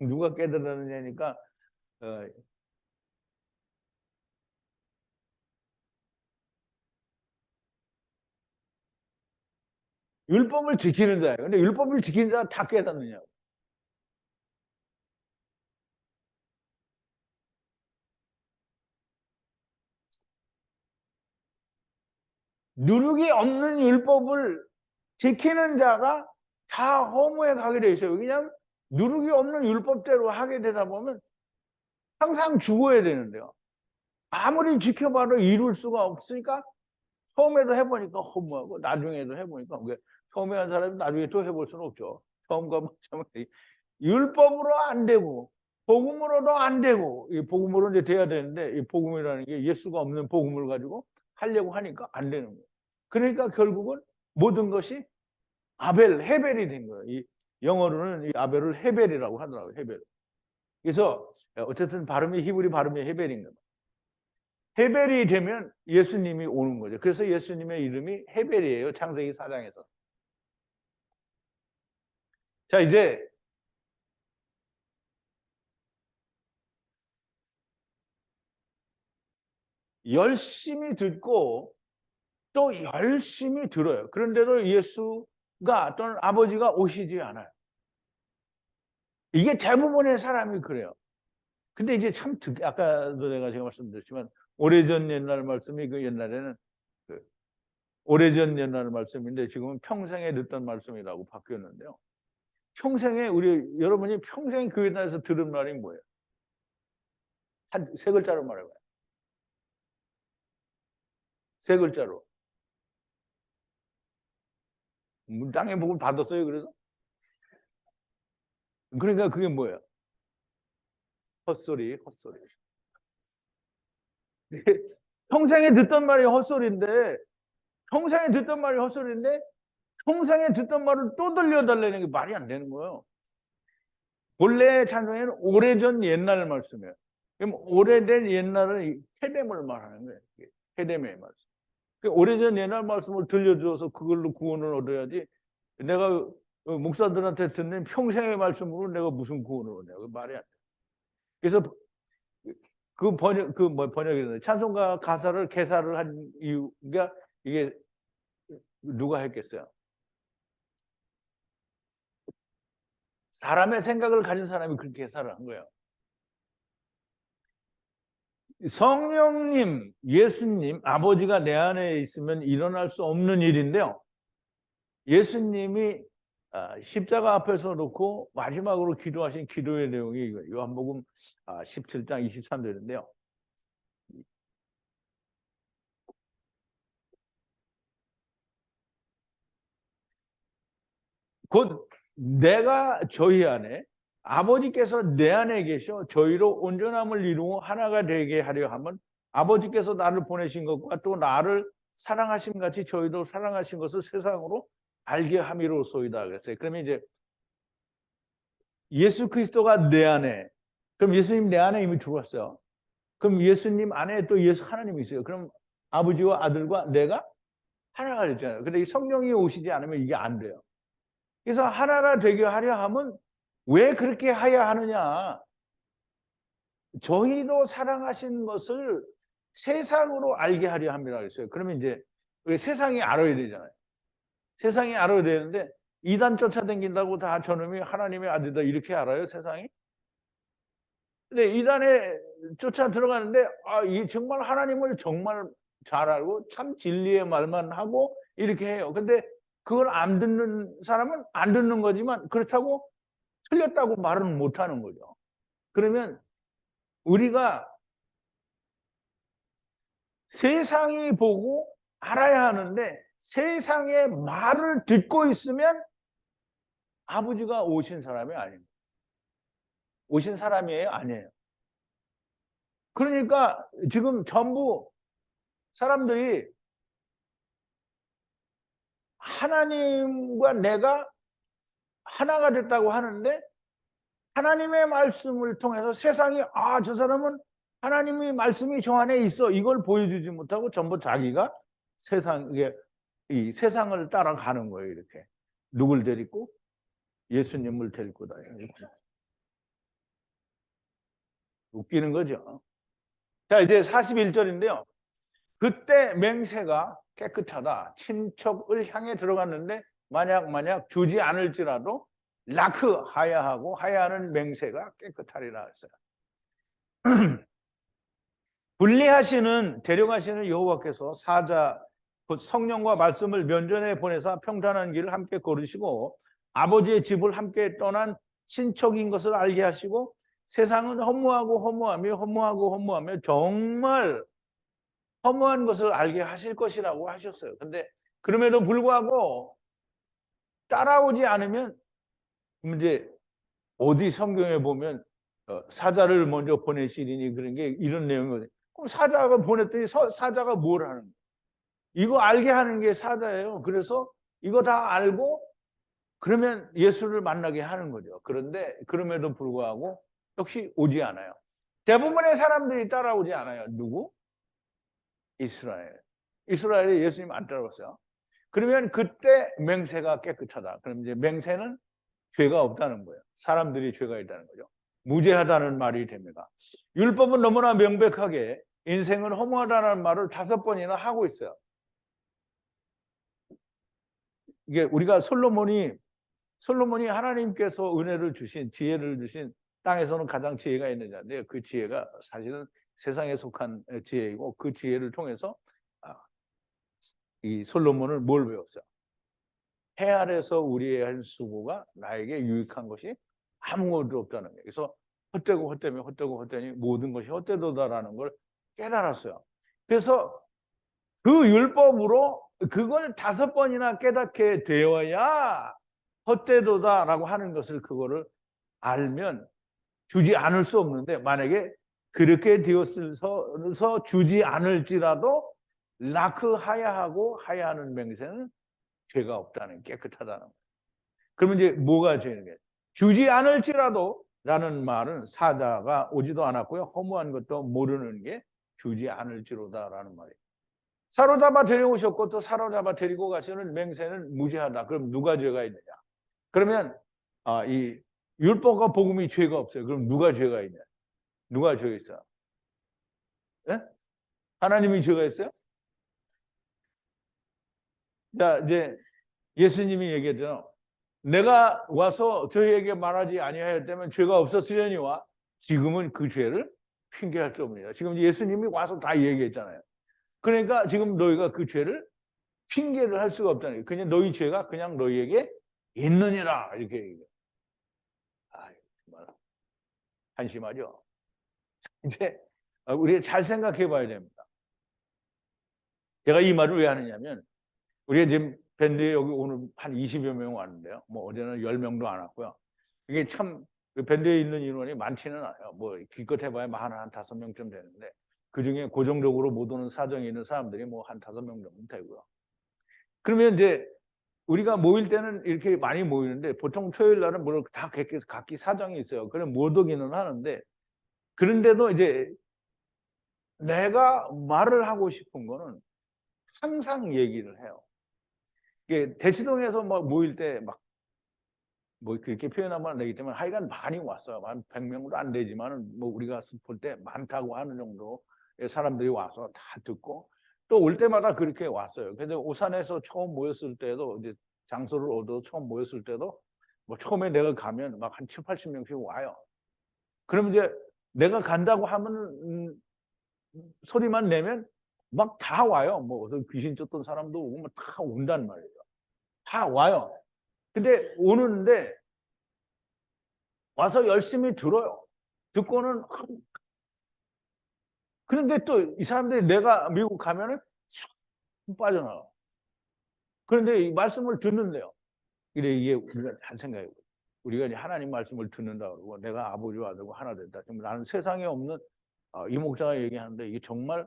Speaker 1: 누가 깨달았느냐니까 율법을 지키는 자예요. 근데 율법을 지키는 자가 다 깨닫느냐고. 누룩이 없는 율법을 지키는 자가 다 허무에 가게 돼 있어요. 그냥 누룩이 없는 율법대로 하게 되다 보면 항상 죽어야 되는데요. 아무리 지켜봐도 이룰 수가 없으니까 처음에도 해보니까 허무하고 나중에도 해보니까 처음에 한 사람이 나중에 또 해볼 수는 없죠. 처음과 마찬가지. 율법으로 안 되고 복음으로도 안 되고, 이 복음으로 이제 돼야 되는데 이 복음이라는 게 예수가 없는 복음을 가지고 하려고 하니까 안 되는 거예요. 그러니까 결국은 모든 것이 헤벨이 된 거예요. 이 영어로는 이 아벨을 헤벨이라고 하더라고요. 헤벨. 그래서 어쨌든 발음이 히브리 발음이 헤벨인 겁니다. 헤벨이 되면 예수님이 오는 거죠. 그래서 예수님의 이름이 헤벨이에요. 창세기 4장에서. 자, 이제 열심히 듣고 또 열심히 들어요. 그런데도 예수가 또는 아버지가 오시지 않아요. 이게 대부분의 사람이 그래요. 근데 이제 참 아까도 제가 말씀드렸지만 오래전 옛날 말씀이 그 옛날에는 오래전 옛날 말씀인데 지금은 평생에 듣던 말씀이라고 바뀌었는데요. 평생에 여러분이 평생 교회 다녀서 들은 말이 뭐예요? 한 세 글자로 말해봐요. 세 글자로. 땅에 복을 받았어요. 그래서 그러니까 그게 뭐예요? 헛소리. 평생에 듣던 말이 헛소리인데 평생에 듣던 말을 또 들려달라는 게 말이 안 되는 거예요. 본래 찬송에는 오래전 옛날 말씀이에요. 그럼 오래된 옛날은 헤뎀을 말하는 거예요. 헤뎀의 말씀. 오래전 옛날 말씀을 들려줘서 그걸로 구원을 얻어야지, 내가 목사들한테 듣는 평생의 말씀으로 내가 무슨 구원을 얻냐고. 말이 안 돼. 그래서 번역이라는 찬송가 가사를 개사를 한 이유가 이게 누가 했겠어요? 사람의 생각을 가진 사람이 그렇게 개사를 한 거예요. 성령님, 예수님, 아버지가 내 안에 있으면 일어날 수 없는 일인데요. 예수님이 십자가 앞에서 놓고 마지막으로 기도하신 기도의 내용이 이거예요. 요한복음 17장 23절인데요. 곧 내가 저희 안에, 아버지께서 내 안에 계셔 저희로 온전함을 이루고 하나가 되게 하려 하면 아버지께서 나를 보내신 것과 또 나를 사랑하심 같이 저희도 사랑하신 것을 세상으로 알게 함이로소이다 그랬어요. 그러면 이제 예수 그리스도가 내 안에, 그럼 예수님 내 안에 이미 들어왔어요. 그럼 예수님 안에 또 예수 하나님이 있어요. 그럼 아버지와 아들과 내가 하나가 됐잖아요. 근데 이 성령이 오시지 않으면 이게 안 돼요. 그래서 하나가 되게 하려 하면 왜 그렇게 해야 하느냐? 저희도 사랑하신 것을 세상으로 알게 하려 함이라고 했어요. 그러면 이제 세상이 알아야 되잖아요. 세상이 알아야 되는데 이단 쫓아다닌다고 다 저놈이 하나님의 아들이다 이렇게 알아요, 세상이? 근데 이단에 쫓아 들어가는데 이 정말 하나님을 정말 잘 알고 참 진리의 말만 하고 이렇게 해요. 근데 그걸 안 듣는 사람은 안 듣는 거지만 그렇다고 틀렸다고 말은 못 하는 거죠. 그러면 우리가 세상이 보고 알아야 하는데 세상의 말을 듣고 있으면 아버지가 오신 사람이 아닙니다. 오신 사람이에요? 아니에요. 그러니까 지금 전부 사람들이 하나님과 내가 하나가 됐다고 하는데 하나님의 말씀을 통해서 세상이 저 사람은 하나님의 말씀이 저 안에 있어 이걸 보여주지 못하고 전부 자기가 이 세상을 따라가는 거예요. 이렇게 누굴 데리고? 예수님을 데리고 다니는 거예요. 웃기는 거죠. 자, 이제 41절인데요. 그때 맹세가 깨끗하다. 친척을 향해 들어갔는데 만약 주지 않을지라도 라크 하야하고 하야하는 맹세가 깨끗하리라 했어요. 분리하시는 데려가시는 여호와께서 사자 곧 성령과 말씀을 면전에 보내사 평탄한 길을 함께 걸으시고 아버지의 집을 함께 떠난 친척인 것을 알게 하시고 세상은 허무하며 정말 허무한 것을 알게 하실 것이라고 하셨어요. 근데 그럼에도 불구하고 따라오지 않으면 이제 어디 성경에 보면 사자를 먼저 보내시리니 그런 게 이런 내용이거든요. 그럼 사자가 보냈더니 사자가 뭘 하는 거예요? 이거 알게 하는 게 사자예요. 그래서 이거 다 알고 그러면 예수를 만나게 하는 거죠. 그런데 그럼에도 불구하고 역시 오지 않아요. 대부분의 사람들이 따라오지 않아요. 누구? 이스라엘. 이스라엘이 예수님 안 따라왔어요. 그러면 그때 맹세가 깨끗하다. 그럼 이제 맹세는 죄가 없다는 거예요. 사람들이 죄가 있다는 거죠. 무죄하다는 말이 됩니다. 율법은 너무나 명백하게 인생은 허무하다는 말을 5번이나 하고 있어요. 이게 우리가 솔로몬이 하나님께서 은혜를 주신 지혜를 주신 땅에서는 가장 지혜가 있는 자인데 그 지혜가 사실은 세상에 속한 지혜이고 그 지혜를 통해서 이 솔로몬을 뭘 배웠어요? 해 아래서 우리의 한 수고가 나에게 유익한 것이 아무것도 없다는 거예요. 그래서 헛되니 모든 것이 헛되도다라는 걸 깨달았어요. 그래서 그 율법으로 그걸 5번이나 깨닫게 되어야 헛되도다라고 하는 것을 그거를 알면 주지 않을 수 없는데 만약에 그렇게 되었어서 주지 않을지라도 라크 하야하고 하야하는 맹세는 죄가 없다는 깨끗하다는 거예요. 그러면 이제 뭐가 죄는 주지 않을지라도 라는 말은 사자가 오지도 않았고요. 허무한 것도 모르는 게 주지 않을지로다라는 말이에요. 사로잡아 데려오셨고 또 사로잡아 데리고 가시는 맹세는 무죄하다. 그럼 누가 죄가 있느냐? 그러면 이 율법과 복음이 죄가 없어요. 그럼 누가 죄가 있냐? 누가 죄가 있어요? 네? 하나님이 죄가 있어요? 자, 이제 예수님이 얘기했죠. 내가 와서 저희에게 말하지 아니하였다면 죄가 없었으려니와 지금은 그 죄를 핑계할 수 없느니라. 지금 예수님이 와서 다 얘기했잖아요. 그러니까 지금 너희가 그 죄를 핑계를 할 수가 없다는 거예요. 그냥 너희 죄가 그냥 너희에게 있느니라 이렇게 얘기해요. 정말 한심하죠. 이제 우리가 잘 생각해 봐야 됩니다. 제가 이 말을 왜 하느냐면 우리가 지금 밴드에 여기 오늘 한 20여 명 왔는데요. 뭐 어제는 10명도 안 왔고요. 이게 참 밴드에 있는 인원이 많지는 않아요. 뭐 기껏 해봐야 한 5명쯤 되는데 그중에 고정적으로 못 오는 사정이 있는 사람들이 뭐 한 5명 정도 되고요. 그러면 이제 우리가 모일 때는 이렇게 많이 모이는데 보통 토요일 날은 뭐 다 각기 사정이 있어요. 그럼 못 오기는 하는데 그런데도 이제 내가 말을 하고 싶은 거는 항상 얘기를 해요. 이게 대치동에서 막 모일 때 뭐 그렇게 표현하면 안 되기 때문에 하여간 많이 왔어요. 한 100명도 안 되지만은 뭐 우리가 볼 때 많다고 하는 정도의 사람들이 와서 다 듣고 또 올 때마다 그렇게 왔어요. 그래서 오산에서 처음 모였을 때도 이제 장소를 얻어 처음 모였을 때도 뭐 처음에 내가 가면 막 한 7, 80명씩 와요. 그럼 이제 내가 간다고 하면 소리만 내면 막 다 와요. 뭐 귀신 쫓던 사람도 오고 뭐 다 온단 말이에요. 다 와요. 근데 오는데 와서 열심히 들어요. 듣고는 그런데 또 이 사람들이 내가 미국 가면은 쑥 빠져나가. 그런데 이 말씀을 듣는데요. 이래 이게 우리가 한 생각이고 우리가 이제 하나님 말씀을 듣는다 그러고 내가 아버지와 아들과 하나 된다. 나는 세상에 없는 이 목사가 얘기하는데 이게 정말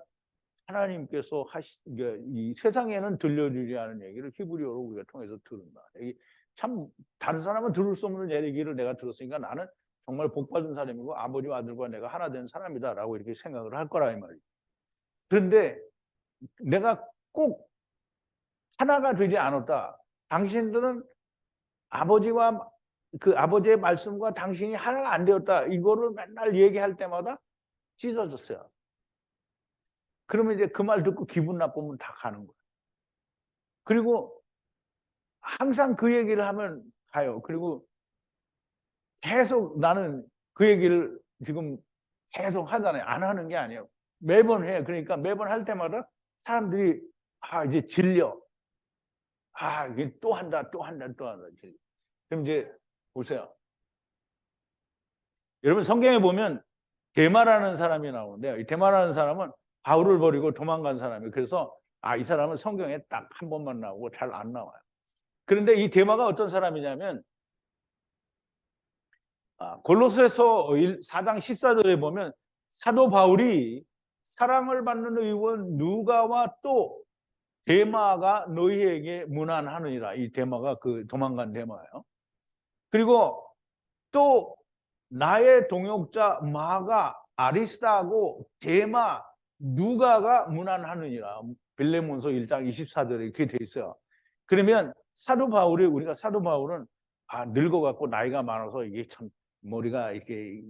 Speaker 1: 하나님께서 이 세상에는 들려주지 않은 얘기를 히브리어로 우리가 통해서 들은다. 이게 참 다른 사람은 들을 수 없는 얘기를 내가 들었으니까 나는 정말 복받은 사람이고 아버지와 아들과 내가 하나 된 사람이다라고 이렇게 생각을 할 거라 이 말이에요. 그런데 내가 꼭 하나가 되지 않았다. 당신들은 아버지와 그 아버지의 말씀과 당신이 하나가 안 되었다. 이거를 맨날 얘기할 때마다 찢어졌어요. 그러면 이제 그 말 듣고 기분 나쁘면 다 가는 거예요. 그리고 항상 그 얘기를 하면 가요. 그리고 계속 나는 그 얘기를 지금 계속 하잖아요. 안 하는 게 아니에요. 매번 해요. 그러니까 매번 할 때마다 사람들이 이제 질려. 이게 또 한다, 또 한다, 또 한다. 질려. 그럼 이제 보세요. 여러분 성경에 보면 데마라는 사람이 나오는데요. 이 데마라는 사람은 바울을 버리고 도망간 사람이에요. 그래서 이 사람은 성경에 딱 한 번만 나오고 잘 안 나와요. 그런데 이 데마가 어떤 사람이냐면 골로새서 4장 14절에 보면 사도 바울이 사랑을 받는 의원 누가와 또 데마가 너희에게 문안하느니라. 이 데마가 그 도망간 데마예요. 그리고 또 나의 동역자 마가 아리스타하고 데마 누가가 문안하느니라. 빌레몬서 1장 24절에 이렇게 돼 있어요. 그러면 우리가 사도 바울은 늙어갖고 나이가 많아서 이게 참 머리가 이렇게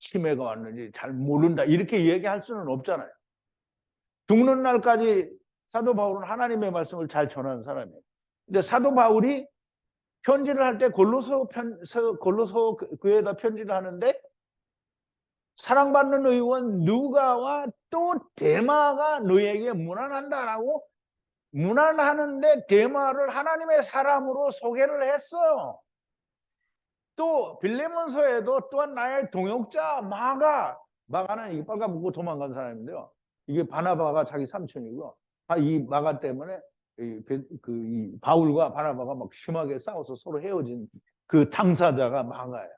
Speaker 1: 치매가 왔는지 잘 모른다 이렇게 얘기할 수는 없잖아요. 죽는 날까지 사도 바울은 하나님의 말씀을 잘 전하는 사람이에요. 근데 사도 바울이 편지를 할 때 골로서 교회에다 편지를 하는데 사랑받는 의원 누가와 또 데마가 너희에게 문안한다라고 문안하는데 데마를 하나님의 사람으로 소개를 했어요. 또 빌레몬서에도 또한 나의 동역자 마가는 이 빨가벗고 도망간 사람인데요. 이게 바나바가 자기 삼촌이고 이 마가 때문에 이 바울과 바나바가 막 심하게 싸워서 서로 헤어진 그 당사자가 마가예요.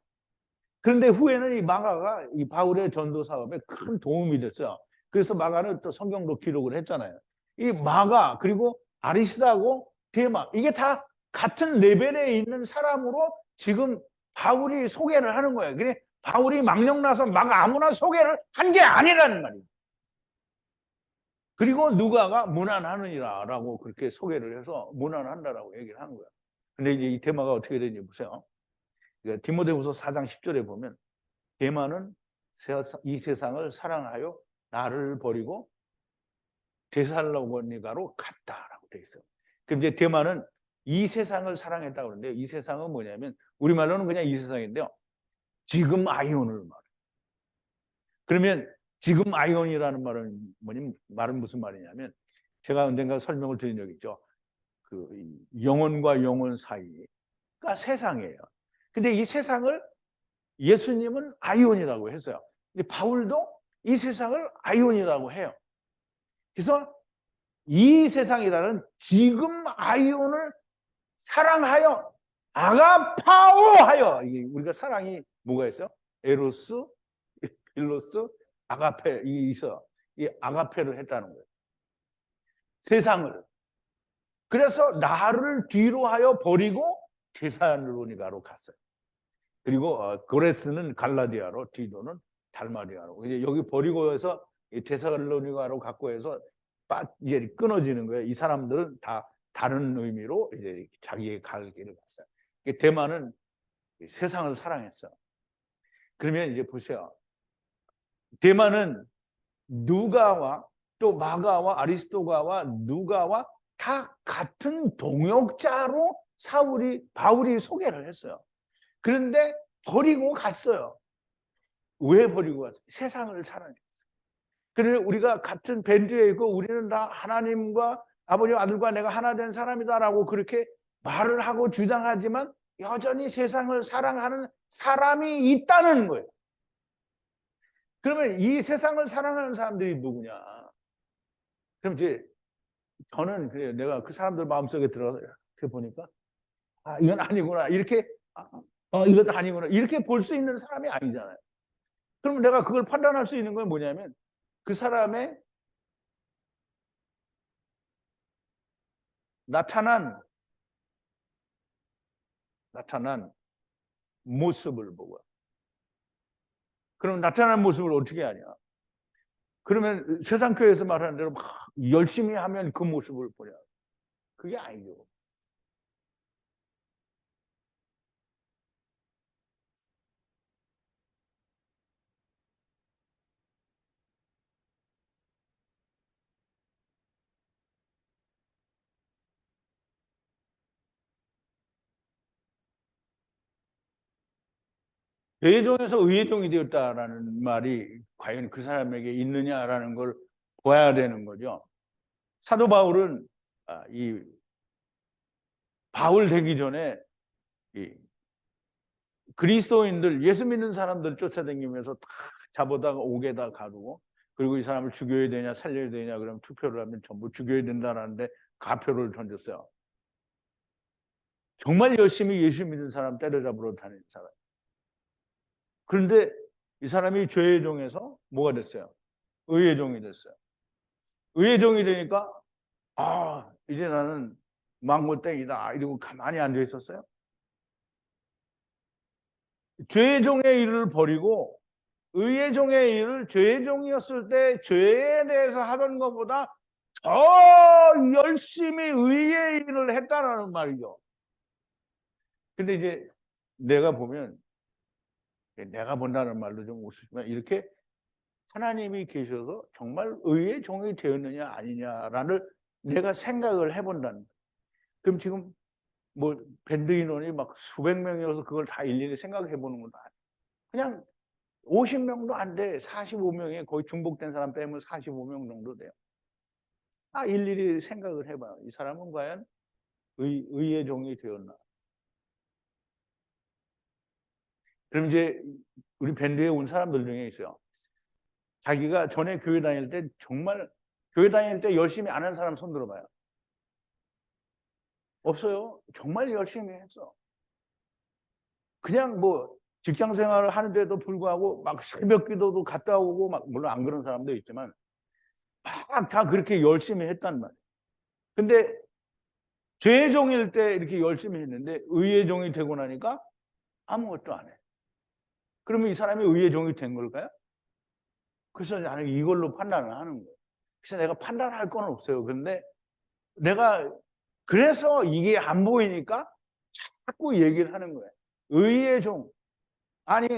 Speaker 1: 그런데 후에는 이 마가가 이 바울의 전도 사업에 큰 도움이 됐어요. 그래서 마가는 또 성경도 기록을 했잖아요. 이 마가 그리고 아리스다고 데마 이게 다 같은 레벨에 있는 사람으로 지금 바울이 소개를 하는 거예요. 그래 바울이 망령나서 마가 아무나 소개를 한 게 아니라는 말이에요. 그리고 누가가 문안하느니라 라고 그렇게 소개를 해서 문안한다라고 얘기를 하는 거예요. 근데 이제 이 데마가 어떻게 되는지 보세요. 디모데후서 4장 10절에 보면 데마는 이 세상을 사랑하여 나를 버리고 데살로니가로 갔다라고 되어 있어요. 그럼 이제 데마는 이 세상을 사랑했다고 그러는데 이 세상은 뭐냐면 우리말로는 그냥 이 세상인데요. 지금 아이온을 말해요. 그러면 지금 아이온이라는 말은 무슨 말이냐면 제가 언젠가 설명을 드린 적이 있죠. 그 영혼과 영혼 사이가 세상이에요. 근데 이 세상을 예수님은 아이온이라고 했어요. 근데 바울도 이 세상을 아이온이라고 해요. 그래서 이 세상이라는 지금 아이온을 사랑하여 아가파오하여 우리가 사랑이 뭐가 있어요? 에로스, 필로스, 아가페 이게 있어. 이 아가페를 했다는 거예요. 세상을. 그래서 나를 뒤로 하여 버리고 데살로니가로 갔어요. 그리고 고레스는 갈라디아로, 디도는 달마리아로. 이제 여기 버리고 해서 데살로니가로 갖고 해서 이제 끊어지는 거예요. 이 사람들은 다 다른 의미로 이제 자기의 갈 길을 갔어요. 대만은 세상을 사랑했어. 그러면 이제 보세요. 대만은 누가와 또 마가와 아리스토가와 누가와 다 같은 동역자로 바울이 소개를 했어요. 그런데 버리고 갔어요. 왜 버리고 갔어요? 세상을 사랑했어요. 그러면 우리가 같은 밴드에 있고 우리는 다 하나님과 아버지와 아들과 내가 하나 된 사람이다라고 그렇게 말을 하고 주장하지만 여전히 세상을 사랑하는 사람이 있다는 거예요. 그러면 이 세상을 사랑하는 사람들이 누구냐? 그럼 이제 저는 그래요. 내가 그 사람들 마음속에 들어가서 이렇게 보니까 아, 이건 아니구나. 이렇게 이것도 아니구나. 이렇게 볼 수 있는 사람이 아니잖아요. 그러면 내가 그걸 판단할 수 있는 건 뭐냐면 그 사람의 나타난 모습을 보고. 그럼 나타난 모습을 어떻게 하냐? 그러면 세상 교회에서 말하는 대로 막 열심히 하면 그 모습을 보냐? 그게 아니죠. 죄종에서 의의 종이 되었다라는 말이 과연 그 사람에게 있느냐라는 걸 봐야 되는 거죠. 사도 바울은 이 바울 되기 전에 이 그리스도인들, 예수 믿는 사람들 쫓아다니면서 다 잡아다가 옥에다 가두고 그리고 이 사람을 죽여야 되냐 살려야 되냐 그러면 투표를 하면 전부 죽여야 된다라는데 가표를 던졌어요. 정말 열심히 예수 믿는 사람 때려잡으러 다니는 사람. 그런데 이 사람이 죄의 종에서 뭐가 됐어요? 의의 종이 됐어요. 의의 종이 되니까 이제 나는 망골땡이다 이러고 가만히 앉아 있었어요. 죄의 종의 일을 버리고 의의 종의 일을 죄의 종이었을 때 죄에 대해서 하던 것보다 더 열심히 의의 일을 했다라는 말이죠. 근데 이제 내가 본다는 말도 좀 웃으시면 이렇게 하나님이 계셔서 정말 의의 종이 되었느냐 아니냐라는 내가 생각을 해본다는 거예요. 그럼 지금 뭐 밴드 인원이 막 수백 명이어서 그걸 다 일일이 생각해 보는 것도 아니에요. 그냥 50명도 안 돼. 45명에 거의 중복된 사람 빼면 45명 정도 돼요. 일일이 생각을 해봐요. 이 사람은 과연 의의 종이 되었나? 그럼 이제 우리 밴드에 온 사람들 중에 있어요. 자기가 전에 교회 다닐 때 정말 교회 다닐 때 열심히 안 한 사람 손 들어봐요. 없어요. 정말 열심히 했어. 그냥 뭐 직장 생활을 하는데도 불구하고 막 새벽 기도도 갔다 오고 막 물론 안 그런 사람도 있지만 막 다 그렇게 열심히 했단 말이에요. 근데 죄의 종일 때 이렇게 열심히 했는데 의의 종이 되고 나니까 아무것도 안 해. 그러면 이 사람이 의의 종이 된 걸까요? 그래서 나는 이걸로 판단을 하는 거예요. 그래서 내가 판단할 건 없어요. 그런데 내가 그래서 이게 안 보이니까 자꾸 얘기를 하는 거예요. 의의 종. 아니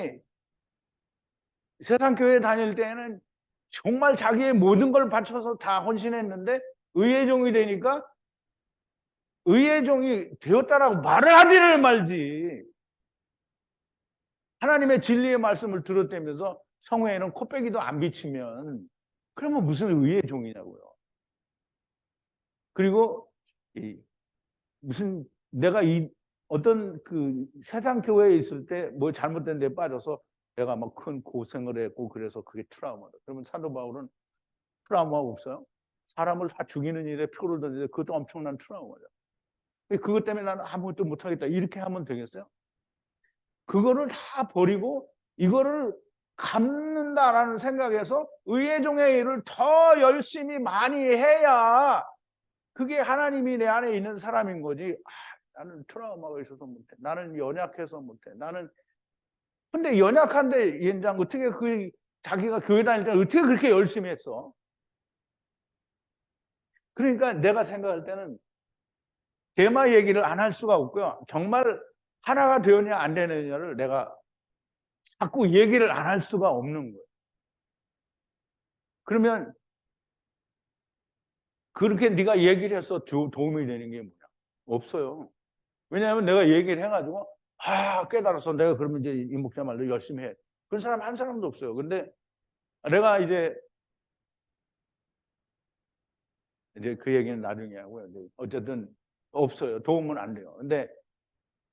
Speaker 1: 세상 교회 다닐 때는 정말 자기의 모든 걸 바쳐서 다 헌신했는데 의의 종이 되니까 의의 종이 되었다라고 말을 하지를 말지. 하나님의 진리의 말씀을 들었다면서 성회에는 코빼기도 안 비치면 그러면 무슨 의의 종이냐고요. 그리고 무슨 내가 어떤 그 세상 교회에 있을 때 뭐 잘못된 데 빠져서 내가 막 큰 고생을 했고 그래서 그게 트라우마다. 그러면 사도 바울은 트라우마가 없어요? 사람을 다 죽이는 일에 표를 던지는데 그것도 엄청난 트라우마죠. 그것 때문에 나는 아무것도 못하겠다 이렇게 하면 되겠어요? 그거를 다 버리고 이거를 갚는다라는 생각에서 의의 종의 일을 더 열심히 많이 해야 그게 하나님이 내 안에 있는 사람인 거지. 나는 트라우마가 있어서 못해. 나는 연약해서 못해. 근데 연약한데 연장 어떻게 자기가 교회 다닐 때 어떻게 그렇게 열심히 했어? 그러니까 내가 생각할 때는 대마 얘기를 안 할 수가 없고요. 정말 하나가 되었냐 안 되느냐를 내가 자꾸 얘기를 안 할 수가 없는 거예요. 그러면 그렇게 네가 얘기를 해서 도움이 되는 게 뭐냐? 없어요. 왜냐하면 내가 얘기를 해가지고 깨달아서 내가 그러면 이제 이 목사 말로 열심히 해. 그런 사람 한 사람도 없어요. 근데 내가 이제 그 얘기는 나중에 하고요. 어쨌든 없어요. 도움은 안 돼요. 근데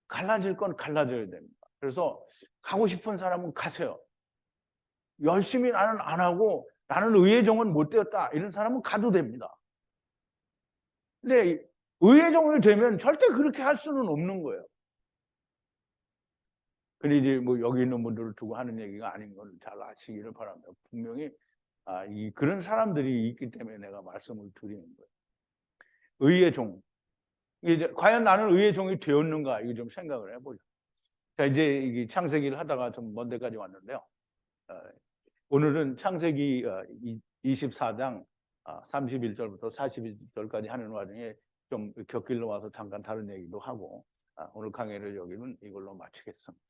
Speaker 1: 갈라질 건 갈라져야 됩니다. 그래서 가고 싶은 사람은 가세요. 열심히 나는 안 하고 나는 의의 종은 못 되었다. 이런 사람은 가도 됩니다. 근데 의의 종이 되면 절대 그렇게 할 수는 없는 거예요. 근데 이제 뭐 여기 있는 분들을 두고 하는 얘기가 아닌 걸 잘 아시기를 바랍니다. 분명히 그런 사람들이 있기 때문에 내가 말씀을 드리는 거예요. 의의 종. 이제 과연 나는 의의 종이 되었는가 이거 좀 생각을 해보죠. 자, 이제 이 창세기를 하다가 좀 먼 데까지 왔는데요. 오늘은 창세기 24장 31절부터 41절까지 하는 와중에 좀 곁길로 와서 잠깐 다른 얘기도 하고 오늘 강의를 여기는 이걸로 마치겠습니다.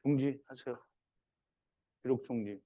Speaker 1: 중지하세요. 기록 중지.